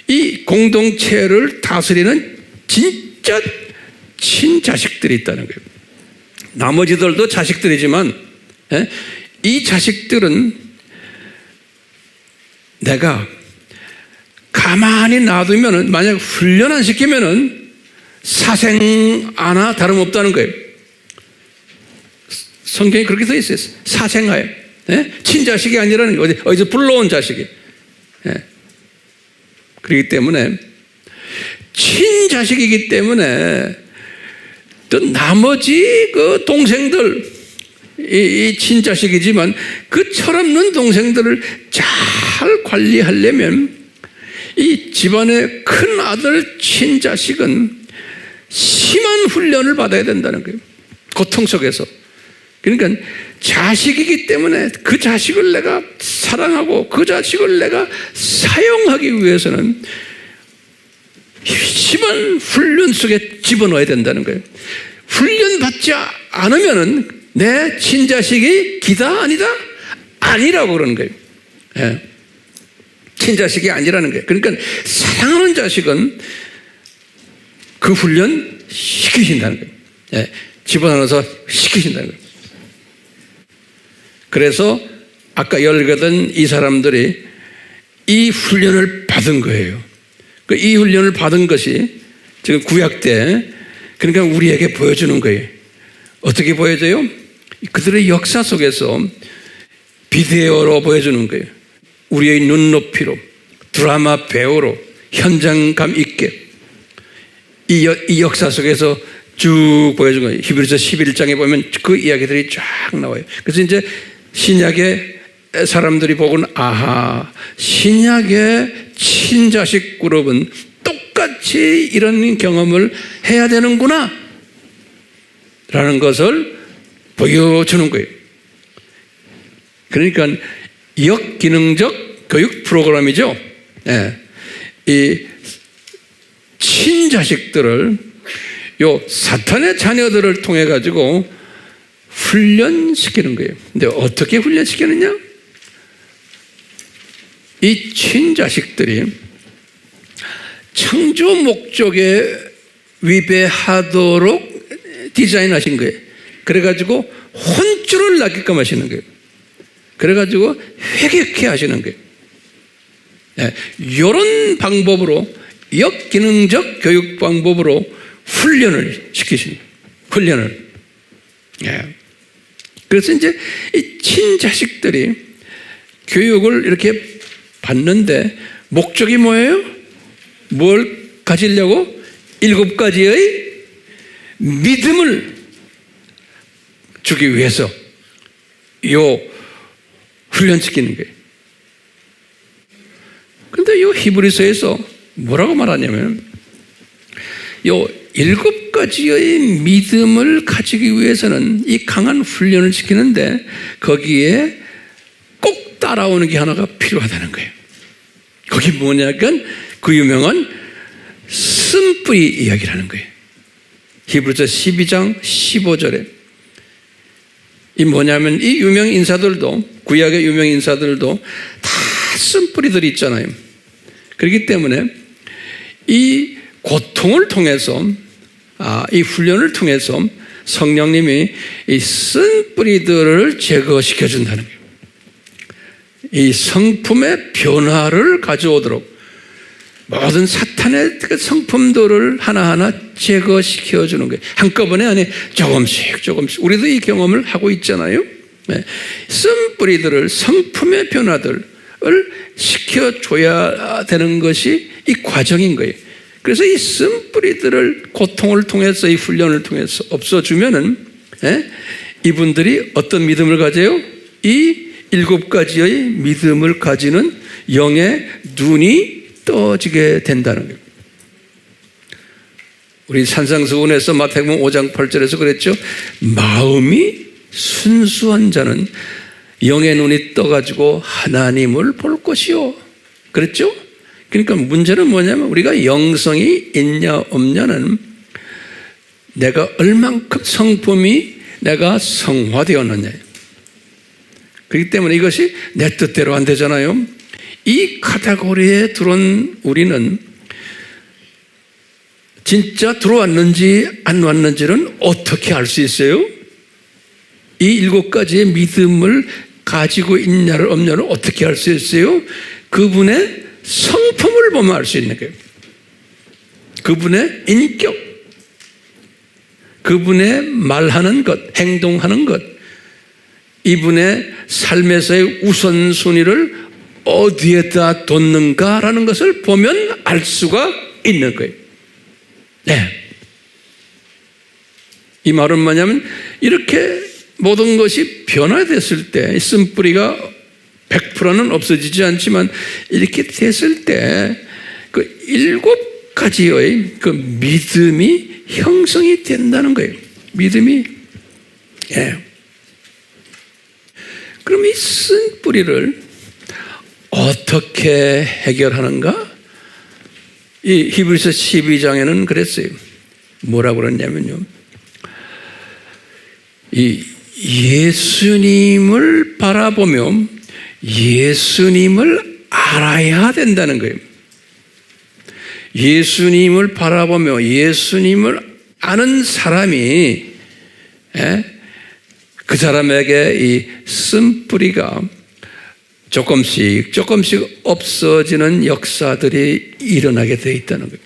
이 공동체를 다스리는 진짜 친자식들이 있다는 거예요. 나머지들도 자식들이지만, 예? 이 자식들은 내가 가만히 놔두면, 만약 훈련 안 시키면 사생 하나 다름없다는 거예요. 성경에 그렇게 써 있어요. 사생아예. 예? 친자식이 아니라는 거예요. 어디서 불러온 자식이. 예. 그렇기 때문에 친자식이기 때문에 또 나머지 그 동생들, 이 친자식이지만 그 철없는 동생들을 잘 관리하려면 이 집안의 큰 아들 친자식은 심한 훈련을 받아야 된다는 거예요. 고통 속에서. 그러니까 자식이기 때문에 그 자식을 내가 사랑하고 그 자식을 내가 사용하기 위해서는 심한 훈련 속에 집어넣어야 된다는 거예요. 훈련 받지 않으면은 내 친자식이 기다 아니다? 아니라고 그러는 거예요. 예. 친자식이 아니라는 거예요. 그러니까 사랑하는 자식은 그 훈련 시키신다는 거예요. 예. 집어넣어서 시키신다는 거예요. 그래서 아까 열거든 이 사람들이 이 훈련을 받은 거예요. 이 훈련을 받은 것이 지금 구약 때, 그러니까 우리에게 보여주는 거예요. 어떻게 보여줘요? 그들의 역사 속에서 비디오로 보여주는 거예요. 우리의 눈높이로, 드라마 배우로, 현장감 있게 이 역사 속에서 쭉 보여준 거예요. 히브리서 11장에 보면 그 이야기들이 쫙 나와요. 그래서 이제 신약의 사람들이 보고는, 아하, 신약의 친자식 그룹은 똑같이 이런 경험을 해야 되는구나 라는 것을 보여주는 거예요. 그러니까 역기능적 교육 프로그램이죠. 예. 이 친자식들을 요 사탄의 자녀들을 통해 가지고 훈련시키는 거예요. 근데 어떻게 훈련시키느냐? 이 친자식들이 창조 목적에 위배하도록 디자인하신 거예요. 그래가지고 혼쭐을 나게끔 하시는 거예요. 그래가지고 회개케 하시는 거예요. 이런 방법으로 역기능적 교육 방법으로 훈련을 시키시는 거예요. 훈련을. 그래서 이제 이 친자식들이 교육을 이렇게 받는데 목적이 뭐예요? 뭘 가지려고? 7가지의 믿음을 주기 위해서 요 훈련시키는 거예요. 그런데 요 히브리서에서 뭐라고 말하냐면 요 7가지의 믿음을 가지기 위해서는 이 강한 훈련을 시키는데 거기에 꼭 따라오는 게 하나가 필요하다는 거예요. 그게 뭐냐면 그 유명한 쓴뿌리 이야기라는 거예요. 히브리서 12장 15절에 이 뭐냐면 이 유명 인사들도 구약의 유명 인사들도 다 쓴뿌리들이 있잖아요. 그렇기 때문에 이 고통을 통해서 이 훈련을 통해서 성령님이 이 쓴뿌리들을 제거시켜 준다는 거예요. 이 성품의 변화를 가져오도록 모든 사탄의 성품들을 하나하나 제거시켜 주는 거예요. 한꺼번에 아니 조금씩 우리도 이 경험을 하고 있잖아요. 쓴뿌리들을 성품의 변화들을 시켜줘야 되는 것이 이 과정인 거예요. 그래서 이 쓴뿌리들을 고통을 통해서 이 훈련을 통해서 없어주면은 이분들이 어떤 믿음을 가져요? 이 7가지의 믿음을 가지는 영의 눈이 떠지게 된다는 거예요. 우리 산상수훈에서 마태복음 5장 8절에서 그랬죠. 마음이 순수한 자는 영의 눈이 떠가지고 하나님을 볼 것이요. 그랬죠? 그러니까 문제는 뭐냐면 우리가 영성이 있냐 없냐는 내가 얼만큼 성품이 내가 성화되었느냐. 그렇기 때문에 이것이 내 뜻대로 안 되잖아요. 이 카테고리에 들어온 우리는 진짜 들어왔는지 안 왔는지는 어떻게 알 수 있어요? 이 7가지의 믿음을 가지고 있냐를 없냐를 어떻게 알 수 있어요? 그분의 성품을 보면 알 수 있는 거예요. 그분의 인격, 그분의 말하는 것, 행동하는 것, 이분의 삶에서의 우선순위를 어디에다 뒀는가라는 것을 보면 알 수가 있는 거예요. 이 말은 뭐냐면 이렇게 모든 것이 변화됐을 때 쓴뿌리가 100%는 없어지지 않지만 이렇게 됐을 때 그 7가지의 그 믿음이 형성이 된다는 거예요. 믿음이. 그럼 이 쓴뿌리를 어떻게 해결하는가? 이 히브리서 12장에는 그랬어요. 뭐라고 그랬냐면요. 이 예수님을 바라보며 예수님을 알아야 된다는 거예요. 예수님을 바라보며 예수님을 아는 사람이 그 사람에게 이 쓴뿌리가 조금씩 없어지는 역사들이 일어나게 되어 있다는 거예요.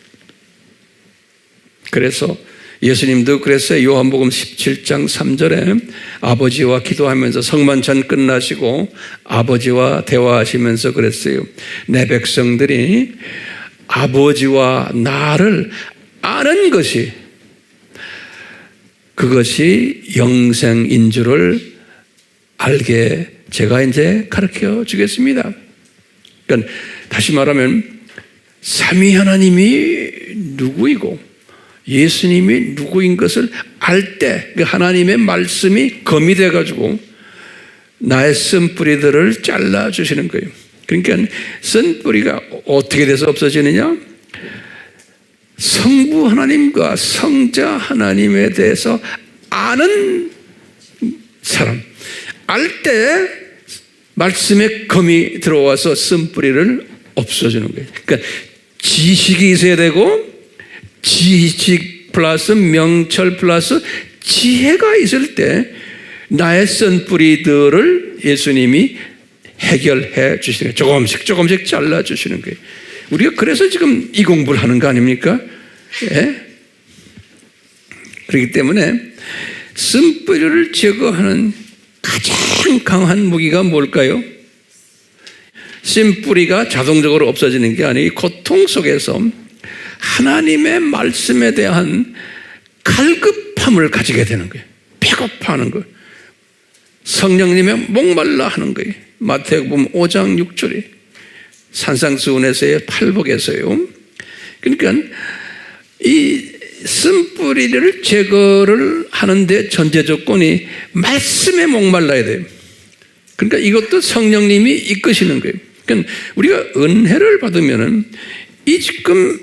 그래서 예수님도 그랬어요. 요한복음 17장 3절에 아버지와 기도하면서 성만찬 끝나시고 아버지와 대화하시면서 그랬어요. 내 백성들이 아버지와 나를 아는 것이 그것이 영생인 줄을 알게 제가 이제 가르쳐 주겠습니다. 그러니까 다시 말하면 삼위 하나님이 누구이고 예수님이 누구인 것을 알 때 그 하나님의 말씀이 검이 돼가지고 나의 쓴뿌리들을 잘라주시는 거예요. 그러니까 쓴뿌리가 어떻게 돼서 없어지느냐? 성부 하나님과 성자 하나님에 대해서 아는 사람, 알 때 말씀에 검이 들어와서 쓴뿌리를 없어주는 거예요. 그러니까 지식이 있어야 되고, 지식 플러스 명철 플러스 지혜가 있을 때 나의 쓴뿌리들을 예수님이 해결해 주시는 거예요. 조금씩 잘라주시는 거예요. 우리가 그래서 지금 이 공부를 하는 거 아닙니까? 예? 그렇기 때문에 쓴뿌리를 제거하는 가장 강한 무기가 뭘까요? 쓴뿌리가 자동적으로 없어지는 게 아니고 고통 속에서 하나님의 말씀에 대한 갈급함을 가지게 되는 거예요. 배고파하는 거예요. 성령님의 목말라 하는 거예요. 마태복음 5장 6절에 산상수훈에서의 팔복에서요. 그러니까 이 쓴뿌리를 제거를 하는데 전제 조건이 말씀에 목말라야 돼요. 그러니까 이것도 성령님이 이끄시는 거예요. 그러니까 우리가 은혜를 받으면은 이 지금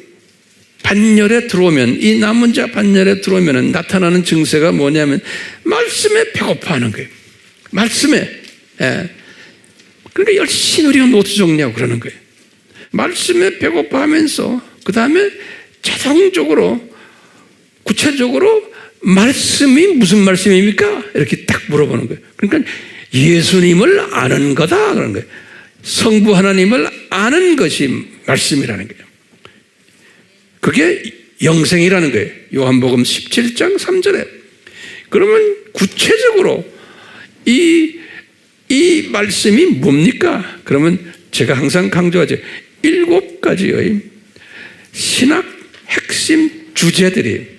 반열에 들어오면, 이 남은 자 반열에 들어오면 나타나는 증세가 뭐냐면 말씀에 배고파하는 거예요. 말씀에. 예. 그러니까 열심히 우리가 노트 정리하고 그러는 거예요. 말씀에 배고파하면서 그 다음에 자동적으로 구체적으로 말씀이 무슨 말씀입니까? 이렇게 딱 물어보는 거예요. 그러니까 예수님을 아는 거다 그런 거예요. 성부 하나님을 아는 것이 말씀이라는 거예요. 그게 영생이라는 거예요. 요한복음 17장 3절에. 그러면 구체적으로 이 말씀이 뭡니까? 그러면 제가 항상 강조하죠. 7가지의 신학 핵심 주제들이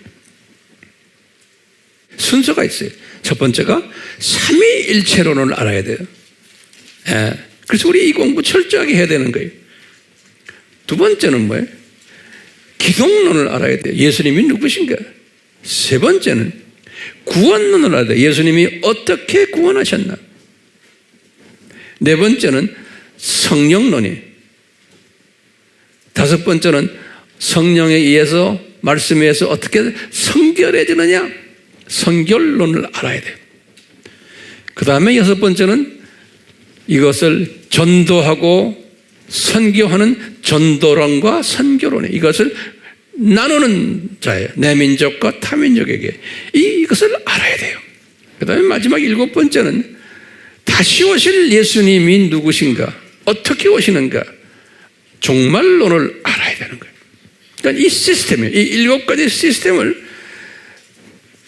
순서가 있어요. 첫 번째가 삼위일체론을 알아야 돼요. 예. 그래서 우리 이 공부 철저하게 해야 되는 거예요. 두 번째는 뭐예요? 기독론을 알아야 돼요. 예수님이 누구신가? 세 번째는 구원론을 알아야 돼요. 예수님이 어떻게 구원하셨나? 네 번째는 성령론이. 다섯 번째는 성령에 의해서, 말씀에 의해서 어떻게 성결해지느냐? 성결론을 알아야 돼요. 그 다음에 여섯 번째는 이것을 전도하고 선교하는 전도론과 선교론에 이것을 나누는 자예요. 내 민족과 타민족에게 이것을 알아야 돼요. 그 다음에 마지막 7번째는 다시 오실 예수님이 누구신가, 어떻게 오시는가, 종말론을 알아야 되는 거예요. 그러니까 이 시스템, 이 7가지 시스템을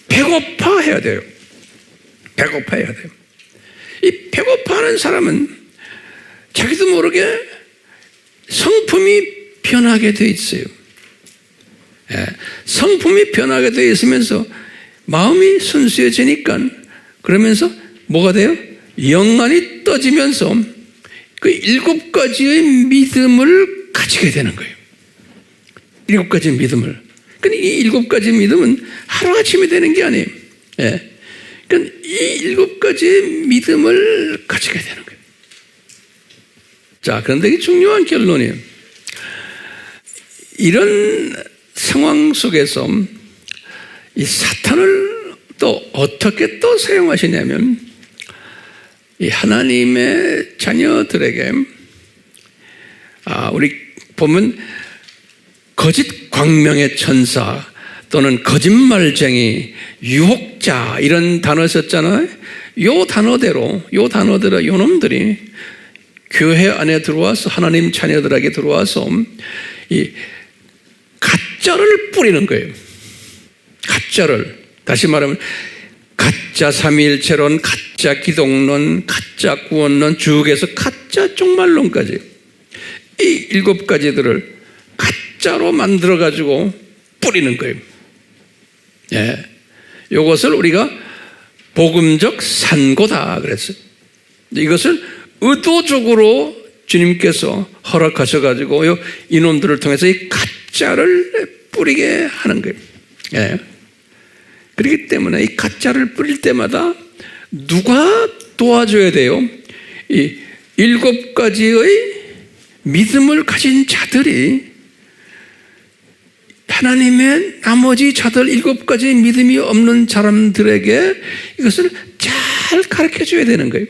배고파해야 돼요. 배고파해야 돼요. 이 배고파하는 사람은 자기도 모르게 성품이 변하게 돼 있어요. 예, 성품이 변하게 돼 있으면서 마음이 순수해지니까 그러면서 뭐가 돼요? 영안이 떠지면서 그 7가지의 믿음을 가지게 되는 거예요. 7가지 믿음을. 그러니까 이 7가지 믿음은 하루아침에 되는 게 아니에요. 예. 그러니까 이 7가지의 믿음을 가지게 되는 거예요. 자, 그런데 이 중요한 결론이에요. 이런 상황 속에서 이 사탄을 또 어떻게 또 사용하시냐면, 이 하나님의 자녀들에게, 우리 보면 거짓 광명의 천사 또는 거짓말쟁이, 유혹자 이런 단어 썼잖아요. 요 단어대로 요 놈들이 교회 안에 들어와서 하나님 자녀들에게 들어와서 이 가짜를 뿌리는 거예요. 가짜를. 다시 말하면 가짜 삼위일체론, 가짜 기독론, 가짜 구원론, 주옥에서 가짜 종말론까지 이 7가지들을 가짜로 만들어가지고 뿌리는 거예요. 예. 이것을 우리가 복음적 산고다 그랬어요. 이것을 의도적으로 주님께서 허락하셔가지고 이놈들을 통해서 이 가짜를 뿌리게 하는 거예요. 예. 그렇기 때문에 이 가짜를 뿌릴 때마다 누가 도와줘야 돼요? 이 7가지의 믿음을 가진 자들이 하나님의 나머지 자들 7가지 믿음이 없는 사람들에게 이것을 잘 가르쳐 줘야 되는 거예요.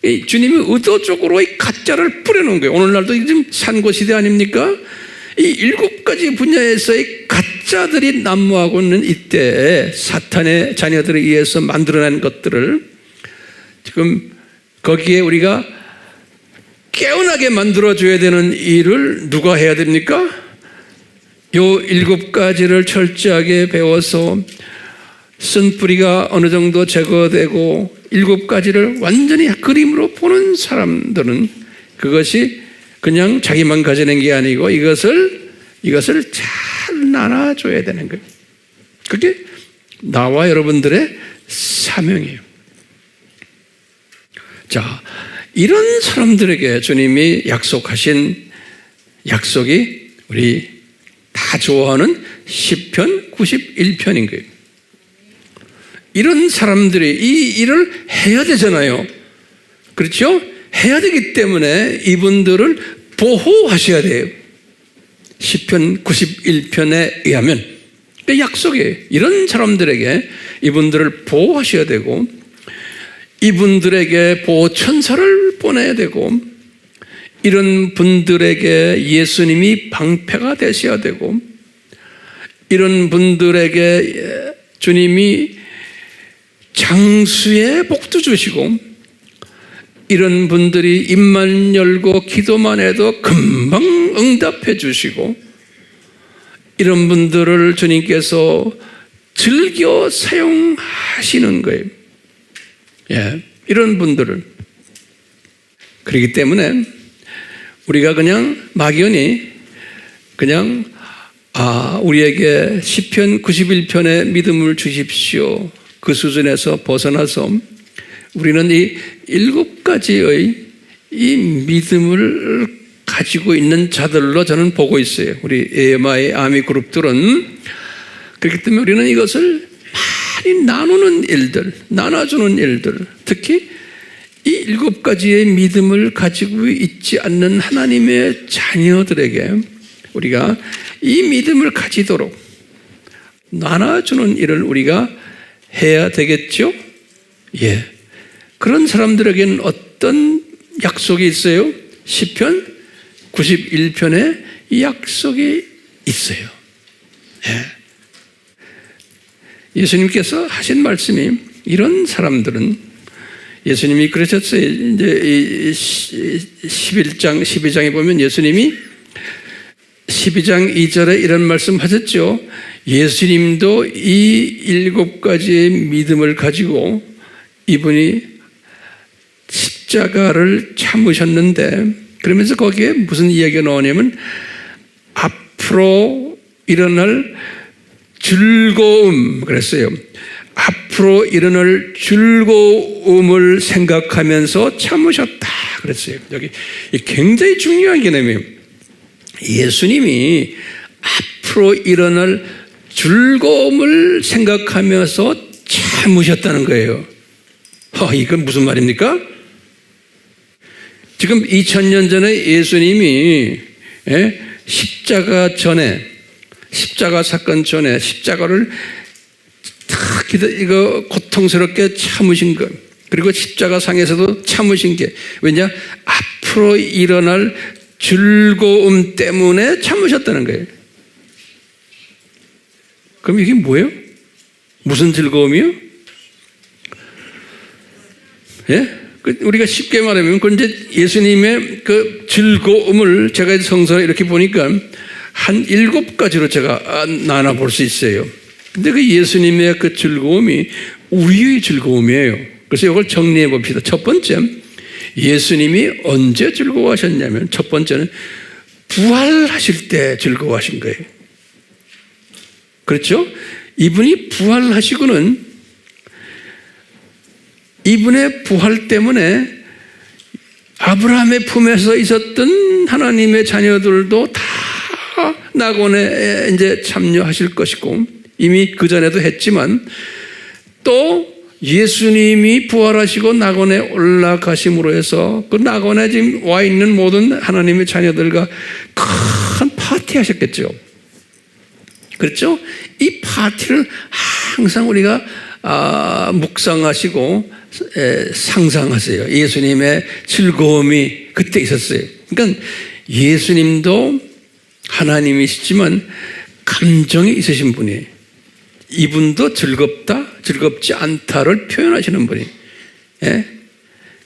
이 주님이 의도적으로 이 가짜를 뿌려놓은 거예요. 오늘날도 지금 산고시대 아닙니까? 이 7가지 분야에서의 가짜들이 난무하고 있는 이때에 사탄의 자녀들에 의해서 만들어낸 것들을 지금 거기에 우리가 깨어나게 만들어줘야 되는 일을 누가 해야 됩니까? 요 7가지를 철저하게 배워서 쓴뿌리가 어느 정도 제거되고 7가지를 완전히 그림으로 보는 사람들은 그것이 그냥 자기만 가지는 게 아니고 이것을 잘 나눠줘야 되는 거예요. 그게 나와 여러분들의 사명이에요. 자, 이런 사람들에게 주님이 약속하신 약속이 우리 다 좋아하는 시편 91편인 거예요. 이런 사람들이 이 일을 해야 되잖아요. 그렇죠? 해야 되기 때문에 이분들을 보호하셔야 돼요. 시편 91편에 의하면 약속이에요. 이런 사람들에게 이분들을 보호하셔야 되고 이분들에게 보호천사를 보내야 되고 이런 분들에게 예수님이 방패가 되셔야 되고 이런 분들에게 주님이 장수의 복도 주시고 이런 분들이 입만 열고 기도만 해도 금방 응답해 주시고 이런 분들을 주님께서 즐겨 사용하시는 거예요. 예, 이런 분들을. 그렇기 때문에 우리가 그냥 막연히 그냥 우리에게 시편 91편의 믿음을 주십시오. 그 수준에서 벗어나서 우리는 이 7가지의 이 믿음을 가지고 있는 자들로 저는 보고 있어요. 우리 AMI 아미 그룹들은. 그렇기 때문에 우리는 이것을 많이 나누는 일들, 나눠주는 일들, 특히 이 7가지의 믿음을 가지고 있지 않는 하나님의 자녀들에게 우리가 이 믿음을 가지도록 나눠주는 일을 우리가 해야 되겠죠? 예. 그런 사람들에게는 어떤 약속이 있어요? 시편 91편에 이 약속이 있어요. 예. 예수님께서 하신 말씀이 이런 사람들은 예수님이 그러셨어요. 이제 11장, 12장에 보면 예수님이 12장 2절에 이런 말씀 하셨죠. 예수님도 이 7가지의 믿음을 가지고 이분이 십자가를 참으셨는데 그러면서 거기에 무슨 이야기가 나오냐면 앞으로 일어날 즐거움 그랬어요. 앞으로 일어날 즐거움을 생각하면서 참으셨다 그랬어요. 여기 굉장히 중요한 개념이에요. 예수님이 앞으로 일어날 즐거움을 생각하면서 참으셨다는 거예요. 이건 무슨 말입니까? 지금 2000년 전에 예수님이 십자가 전에 십자가 사건 전에 십자가를 이거 고통스럽게 참으신 것 그리고 십자가 상에서도 참으신 게 왜냐? 앞으로 일어날 즐거움 때문에 참으셨다는 거예요. 그럼 이게 뭐예요? 무슨 즐거움이요? 예? 우리가 쉽게 말하면 그 이제 예수님의 그 즐거움을 제가 성서에 이렇게 보니까 한 7가지로 제가 나눠 볼 수 있어요. 근데 그 예수님의 그 즐거움이 우리의 즐거움이에요. 그래서 이걸 정리해 봅시다. 첫 번째, 예수님이 언제 즐거워하셨냐면 첫 번째는 부활하실 때 즐거워하신 거예요. 그렇죠? 이분이 부활하시고는 이분의 부활 때문에 아브라함의 품에서 있었던 하나님의 자녀들도 다 낙원에 이제 참여하실 것이고 이미 그 전에도 했지만 또 예수님이 부활하시고 낙원에 올라가심으로 해서 그 낙원에 지금 와 있는 모든 하나님의 자녀들과 큰 파티 하셨겠죠. 그렇죠? 이 파티를 항상 우리가 묵상하시고 상상하세요. 예수님의 즐거움이 그때 있었어요. 그러니까 예수님도 하나님이시지만 감정이 있으신 분이에요. 이분도 즐겁다, 즐겁지 않다를 표현하시는 분이에요.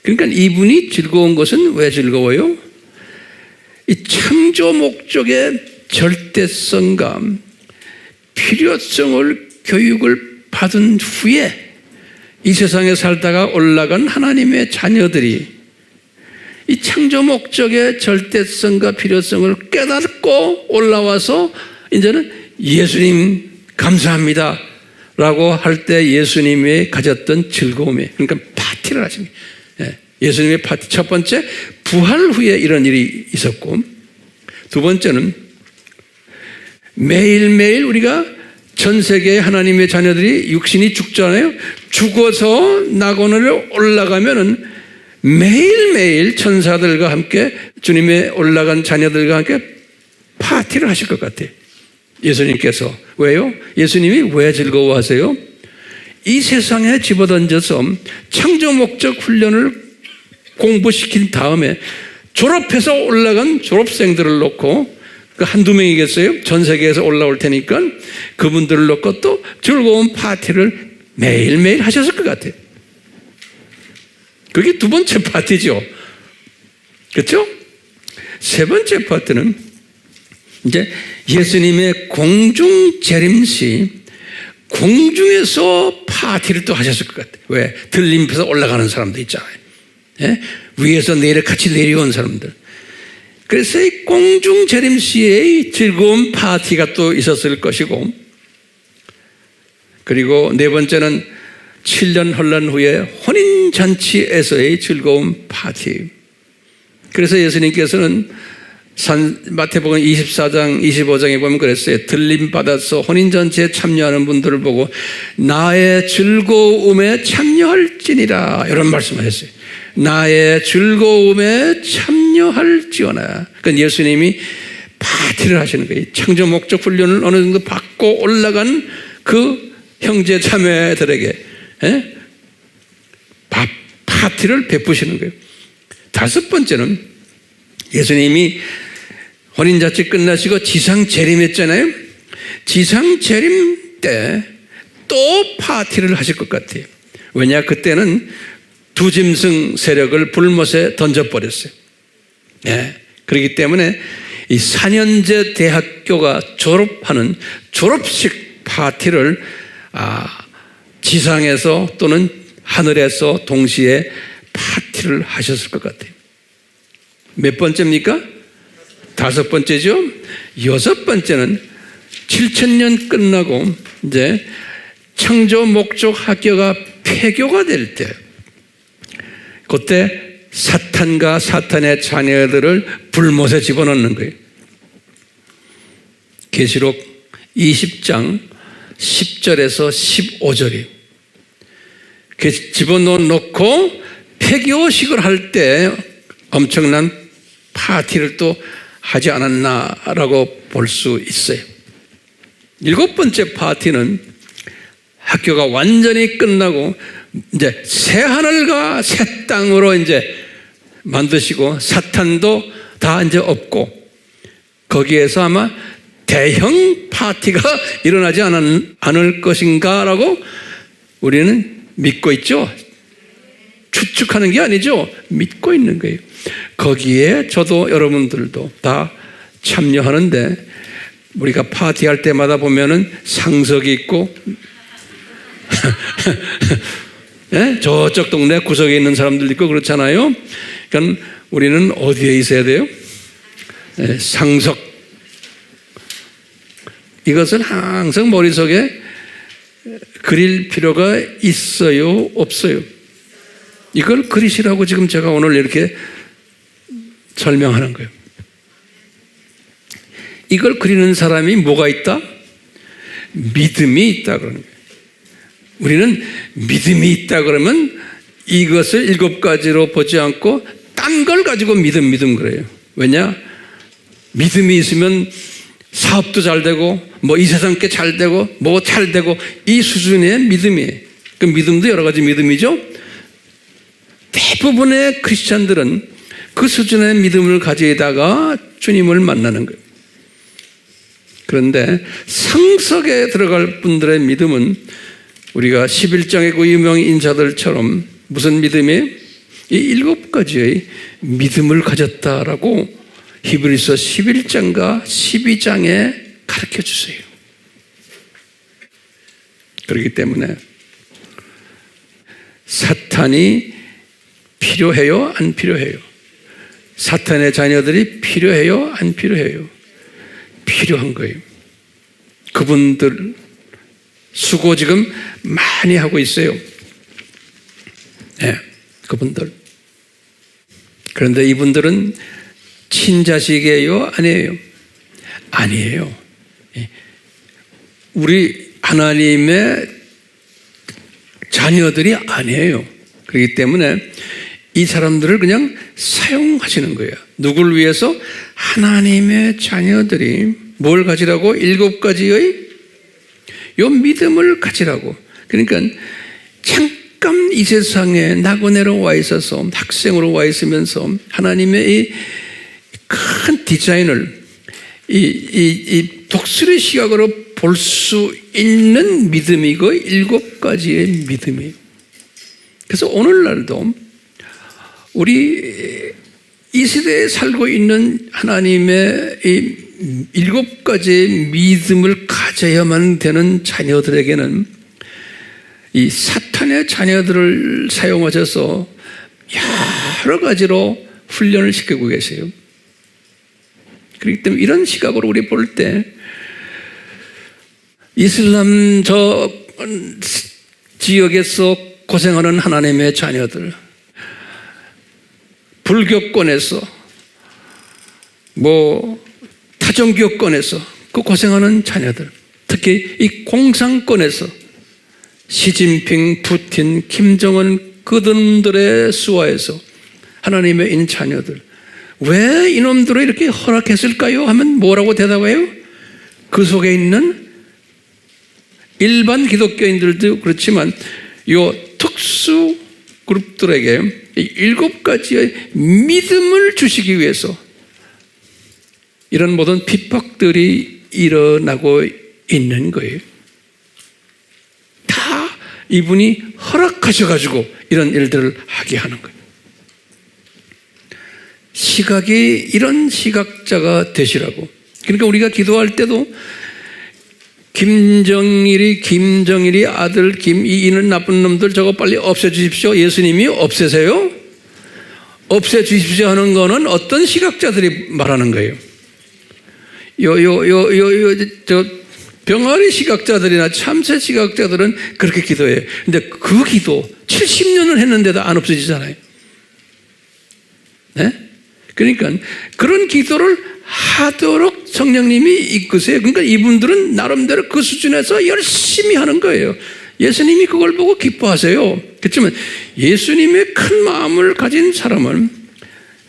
그러니까 이분이 즐거운 것은 왜 즐거워요? 이 창조 목적의 절대성과 필요성을 교육을 받은 후에 이 세상에 살다가 올라간 하나님의 자녀들이 이 창조 목적의 절대성과 필요성을 깨닫고 올라와서 이제는 예수님 감사합니다 라고 할 때 예수님이 가졌던 즐거움이에요. 그러니까 파티를 하십니다. 예수님의 파티. 첫 번째, 부활 후에 이런 일이 있었고, 두 번째는 매일매일 우리가 전 세계의 하나님의 자녀들이 육신이 죽잖아요. 죽어서 낙원으로 올라가면은 매일매일 천사들과 함께 주님의 올라간 자녀들과 함께 파티를 하실 것 같아요. 예수님께서. 왜요? 예수님이 왜 즐거워하세요? 이 세상에 집어던져서 창조 목적 훈련을 공부시킨 다음에 졸업해서 올라간 졸업생들을 놓고 그 한두 명이겠어요? 전 세계에서 올라올 테니까 그분들을 놓고 또 즐거운 파티를 매일매일 하셨을 것 같아요. 그게 두 번째 파티죠. 그렇죠? 세 번째 파티는 이제 예수님의 공중 재림시 공중에서 파티를 또 하셨을 것 같아요. 왜? 들림에서 올라가는 사람도 있잖아요. 위에서 내려 같이 내려온 사람들. 그래서 이 공중 재림시의 즐거운 파티가 또 있었을 것이고, 그리고 네 번째는 7년 혼란 후에 혼인잔치에서의 즐거운 파티. 그래서 예수님께서는 마태복음 24장 25장에 보면 그랬어요. 들림받아서 혼인잔치에 참여하는 분들을 보고 나의 즐거움에 참여할지니라, 이런 말씀하셨어요. 나의 즐거움에 참여할지어나. 그러니까 예수님이 파티를 하시는 거예요. 창조 목적 훈련을 어느 정도 받고 올라간 그 형제 자매들에게 파티를 베푸시는 거예요. 다섯 번째는 예수님이 혼인잔치 끝나시고 지상 재림했잖아요. 지상 재림 때 또 파티를 하실 것 같아요. 왜냐? 그때는 두 짐승 세력을 불못에 던져버렸어요. 그렇기 때문에 이 4년제 대학교가 졸업하는 졸업식 파티를 지상에서 또는 하늘에서 동시에 파티를 하셨을 것 같아요. 몇 번째입니까? 다섯 번째죠. 여섯 번째는 7000년 끝나고 이제 창조 목적 학교가 폐교가 될 때, 그때 사탄과 사탄의 자녀들을 불못에 집어넣는 거예요. 계시록 20장 10절에서 15절이에요. 집어넣고 폐교식을 할 때 엄청난 파티를 또 하지 않았나라고 볼 수 있어요. 일곱 번째 파티는 학교가 완전히 끝나고 이제 새 하늘과 새 땅으로 이제 만드시고 사탄도 다 이제 없고 거기에서 아마 대형 파티가 일어나지 않을 것인가라고 우리는 믿고 있죠. 추측하는 게 아니죠. 믿고 있는 거예요. 거기에 저도 여러분들도 다 참여하는데, 우리가 파티할 때마다 보면은 상석이 있고 저쪽 동네 구석에 있는 사람들도 있고 그렇잖아요. 그러니까 우리는 어디에 있어야 돼요? 상석. 이것을 항상 머릿속에 그릴 필요가 있어요? 없어요? 이걸 그리시라고 지금 제가 오늘 이렇게 설명하는 거예요. 이걸 그리는 사람이 뭐가 있다? 믿음이 있다 그러는 거예요. 우리는 믿음이 있다 그러면 이것을 7가지로 보지 않고 딴 걸 가지고 믿음 그래요. 왜냐? 믿음이 있으면 사업도 잘 되고 뭐 이 세상 게 잘 되고 뭐 잘 되고 이 수준의 믿음이에요. 그 믿음도 여러 가지 믿음이죠. 대부분의 크리스찬들은 그 수준의 믿음을 가지다가 주님을 만나는 거예요. 그런데 성석에 들어갈 분들의 믿음은 우리가 11장의 그 유명 인사들처럼 무슨 믿음이? 이 7가지의 믿음을 가졌다라고 히브리서 11장과 12장에 가르쳐 주세요. 그렇기 때문에 사탄이 필요해요? 안 필요해요? 사탄의 자녀들이 필요해요? 안 필요해요? 필요한 거예요. 그분들 수고 지금 많이 하고 있어요. 네, 그분들. 그런데 이분들은 친자식이에요? 아니에요? 아니에요. 우리 하나님의 자녀들이 아니에요. 그렇기 때문에 이 사람들을 그냥 사용하시는 거예요. 누굴 위해서? 하나님의 자녀들이 뭘 가지라고? 7가지의 요 믿음을 가지라고. 그러니까 잠깐 이 세상에 낙원으로 와 있어서 학생으로 와 있으면서 하나님의 이 큰 디자인을 이 독수리 시각으로 볼 수 있는 믿음이고 7가지의 믿음이에요. 그래서 오늘날도 우리 이 시대에 살고 있는 하나님의 이 7가지의 믿음을 가져야만 되는 자녀들에게는 이 사탄의 자녀들을 사용하셔서 여러 가지로 훈련을 시키고 계세요. 그렇기 때문에 이런 시각으로 우리 볼 때 이슬람 저 지역에서 고생하는 하나님의 자녀들, 불교권에서 타종교권에서 그 고생하는 자녀들, 특히 이 공산권에서 시진핑, 푸틴, 김정은 그들의 수하에서 하나님의 인 자녀들, 왜 이놈들을 이렇게 허락했을까요? 하면 뭐라고 대답해요? 그 속에 있는 일반 기독교인들도 그렇지만 요 특수 그룹들에게 7가지의 믿음을 주시기 위해서 이런 모든 핍박들이 일어나고 있는 거예요. 다 이분이 허락하셔가지고 이런 일들을 하게 하는 거예요. 시각이 이런 시각자가 되시라고. 그러니까 우리가 기도할 때도 김정일이 아들 김이인은 나쁜 놈들 저거 빨리 없애주십시오. 예수님이 없애세요? 없애주십시오 하는 거는 어떤 시각자들이 말하는 거예요? 저 병아리 시각자들이나 참새 시각자들은 그렇게 기도해요. 근데 그 기도 70년을 했는데도 안 없어지잖아요. 네? 그러니까 그런 기도를 하도록 성령님이 이끄세요. 그러니까 이분들은 나름대로 그 수준에서 열심히 하는 거예요. 예수님이 그걸 보고 기뻐하세요. 그렇지만 예수님의 큰 마음을 가진 사람은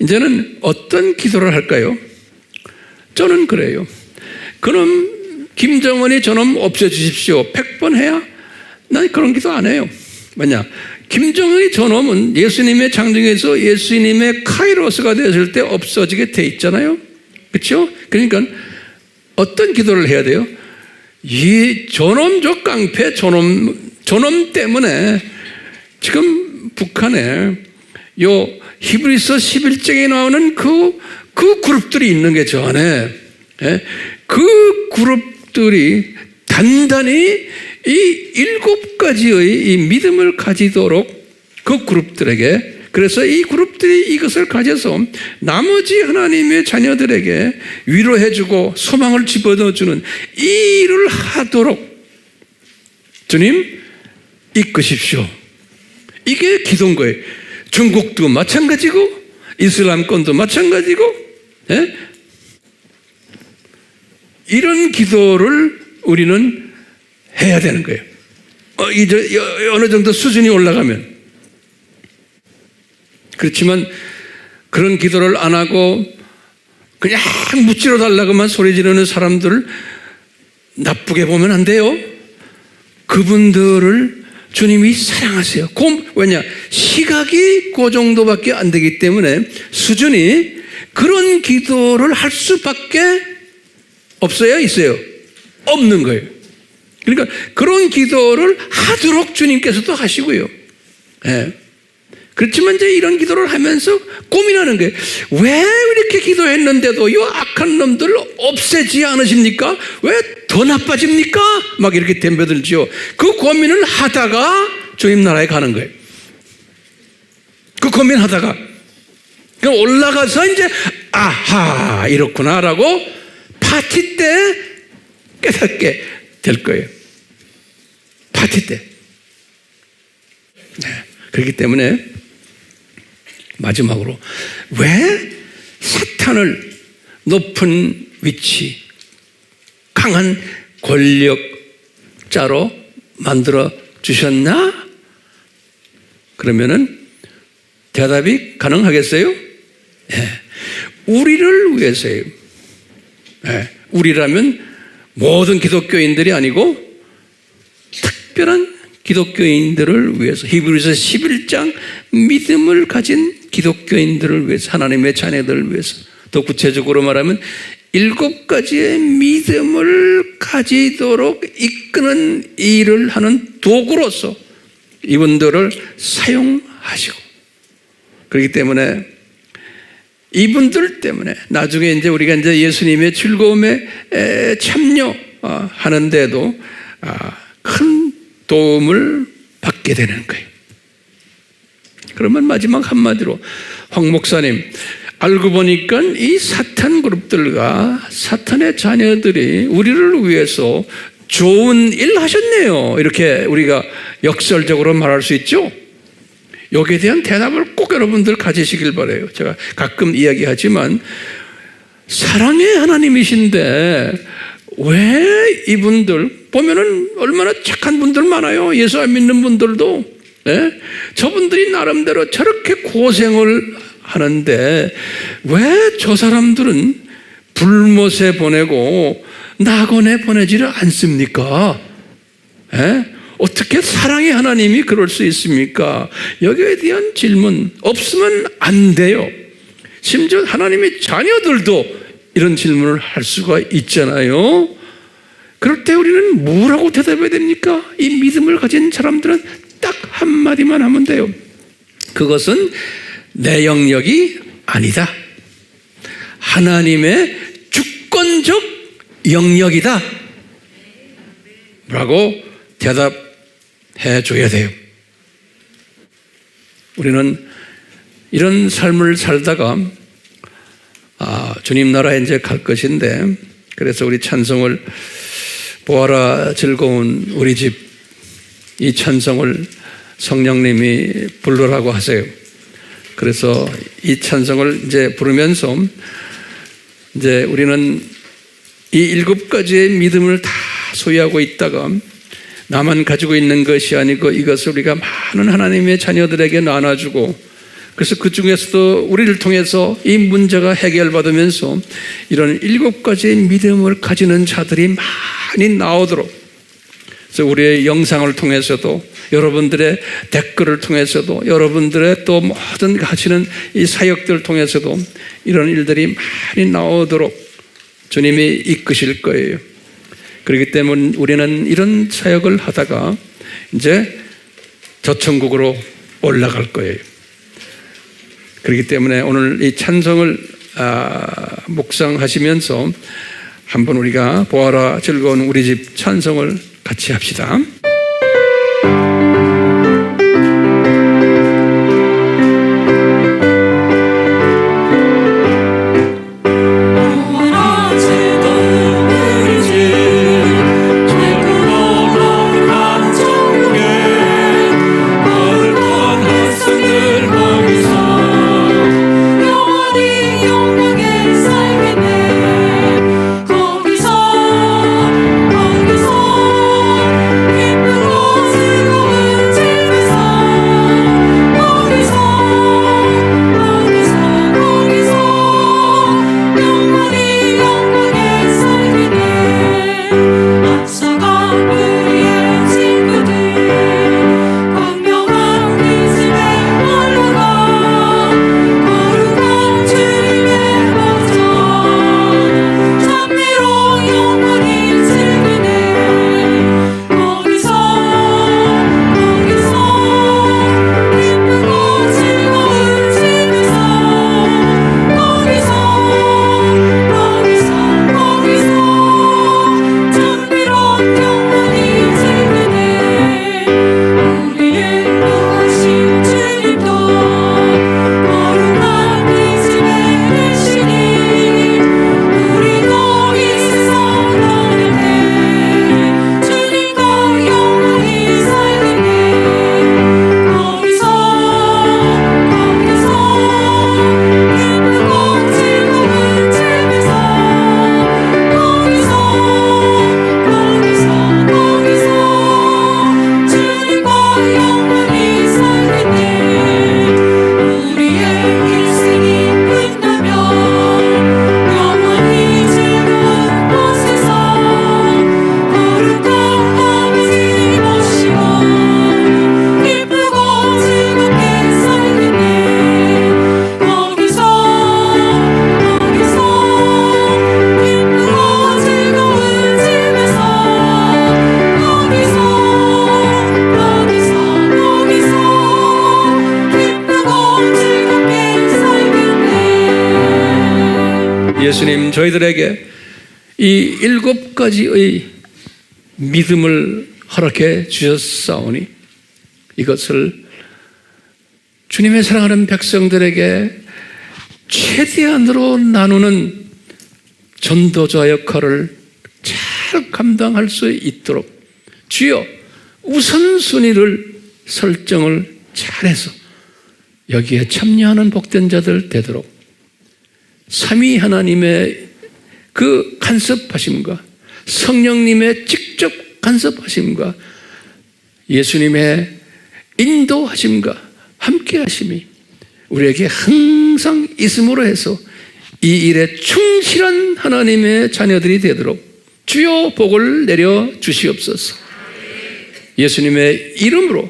이제는 어떤 기도를 할까요? 저는 그래요. 그럼 김정은이 저놈 없애주십시오. 100번 해야? 난 그런 기도 안 해요. 뭐냐? 김정은이 저놈은 예수님의 장중에서 예수님의 카이로스가 되었을 때 없어지게 돼 있잖아요. 그렇죠? 그러니까 어떤 기도를 해야 돼요? 이 저놈 저 깡패 저놈 때문에 지금 북한에 요 히브리서 11장에 나오는 그 그룹들이 있는 게 저 안에, 그 그룹들이 단단히 이 7가지의 이 믿음을 가지도록 그 그룹들에게, 그래서 이 그룹들이 이것을 가져서 나머지 하나님의 자녀들에게 위로해주고 소망을 집어넣어주는 이 일을 하도록 주님 이끄십시오. 이게 기도인 거예요. 중국도 마찬가지고 이슬람권도 마찬가지고, 이런 기도를 우리는 해야 되는 거예요. 이제 어느 정도 수준이 올라가면. 그렇지만 그런 기도를 안 하고 그냥 무찌러 달라고만 소리 지르는 사람들을 나쁘게 보면 안 돼요. 그분들을 주님이 사랑하세요. 왜냐? 시각이 그 정도밖에 안 되기 때문에 수준이 그런 기도를 할 수밖에 없어요? 있어요? 없는 거예요. 그러니까 그런 기도를 하도록 주님께서도 하시고요. 예. 그렇지만 이제 이런 기도를 하면서 고민하는 거예요. 왜 이렇게 기도했는데도 이 악한 놈들 없애지 않으십니까? 왜 더 나빠집니까? 막 이렇게 덤벼들죠. 그 고민을 하다가 주님 나라에 가는 거예요. 그 고민하다가 그럼 올라가서 이제 아하 이렇구나라고 파티 때 깨닫게 될 거예요. 파티 때. 네. 그렇기 때문에 마지막으로 왜 사탄을 높은 위치, 강한 권력자로 만들어 주셨나? 그러면은 대답이 가능하겠어요? 네. 우리를 위해서예요. 네. 우리라면 모든 기독교인들이 아니고 특별한 기독교인들을 위해서, 히브리서 11장 믿음을 가진 기독교인들을 위해서, 하나님의 자녀들을 위해서, 더 구체적으로 말하면 7가지의 믿음을 가지도록 이끄는 일을 하는 도구로서 이분들을 사용하시고, 그렇기 때문에 이분들 때문에 나중에 이제 우리가 이제 예수님의 즐거움에 참여하는데도 큰 도움을 받게 되는 거예요. 그러면 마지막 한마디로 황 목사님, 알고 보니까 이 사탄 그룹들과 사탄의 자녀들이 우리를 위해서 좋은 일 하셨네요. 이렇게 우리가 역설적으로 말할 수 있죠. 여기에 대한 대답을 꼭 여러분들 가지시길 바라요. 제가 가끔 이야기하지만 사랑의 하나님이신데 왜 이분들 보면은 얼마나 착한 분들 많아요. 예수 안 믿는 분들도. 네? 저분들이 나름대로 저렇게 고생을 하는데 왜 저 사람들은 불못에 보내고 낙원에 보내지를 않습니까? 네? 어떻게 사랑의 하나님이 그럴 수 있습니까? 여기에 대한 질문 없으면 안 돼요. 심지어 하나님의 자녀들도 이런 질문을 할 수가 있잖아요. 그럴 때 우리는 뭐라고 대답해야 됩니까? 이 믿음을 가진 사람들은 딱 한마디만 하면 돼요. 그것은 내 영역이 아니다. 하나님의 주권적 영역이다. 라고 대답해 줘야 돼요. 우리는 이런 삶을 살다가 주님 나라에 이제 갈 것인데, 그래서 우리 찬송을 보아라 즐거운 우리 집, 이 찬송을 성령님이 부르라고 하세요. 그래서 이 찬송을 이제 부르면서 이제 우리는 이 7가지의 믿음을 다 소유하고 있다가 나만 가지고 있는 것이 아니고 이것을 우리가 많은 하나님의 자녀들에게 나눠주고, 그래서 그 중에서도 우리를 통해서 이 문제가 해결받으면서 이런 7가지의 믿음을 가지는 자들이 많이 나오도록, 그래서 우리의 영상을 통해서도, 여러분들의 댓글을 통해서도, 여러분들의 또 모든 하시는 이 사역들을 통해서도 이런 일들이 많이 나오도록 주님이 이끄실 거예요. 그렇기 때문에 우리는 이런 사역을 하다가 이제 저 천국으로 올라갈 거예요. 그렇기 때문에 오늘 이 찬송을 묵상하시면서 한번 우리가 보아라 즐거운 우리 집 찬송을 같이 합시다. 거기서 예수님 저희들에게 이 7가지의 믿음을 허락해 주셨사오니 이것을 주님의 사랑하는 백성들에게 최대한으로 나누는 전도자 역할을 잘 감당할 수 있도록 주여 우선순위를 설정을 잘해서 여기에 참여하는 복된 자들 되도록 삼위 하나님의 그 간섭하심과 성령님의 직접 간섭하심과 예수님의 인도하심과 함께하심이 우리에게 항상 있음으로 해서 이 일에 충실한 하나님의 자녀들이 되도록 주여 복을 내려 주시옵소서. 예수님의 이름으로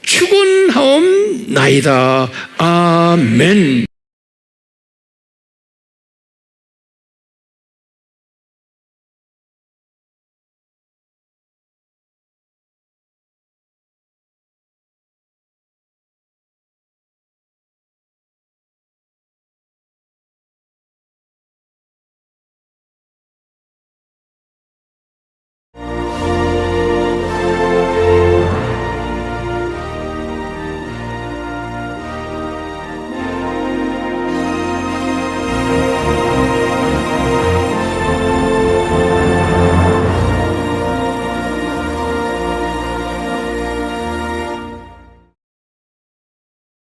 축원하옵나이다. 아멘.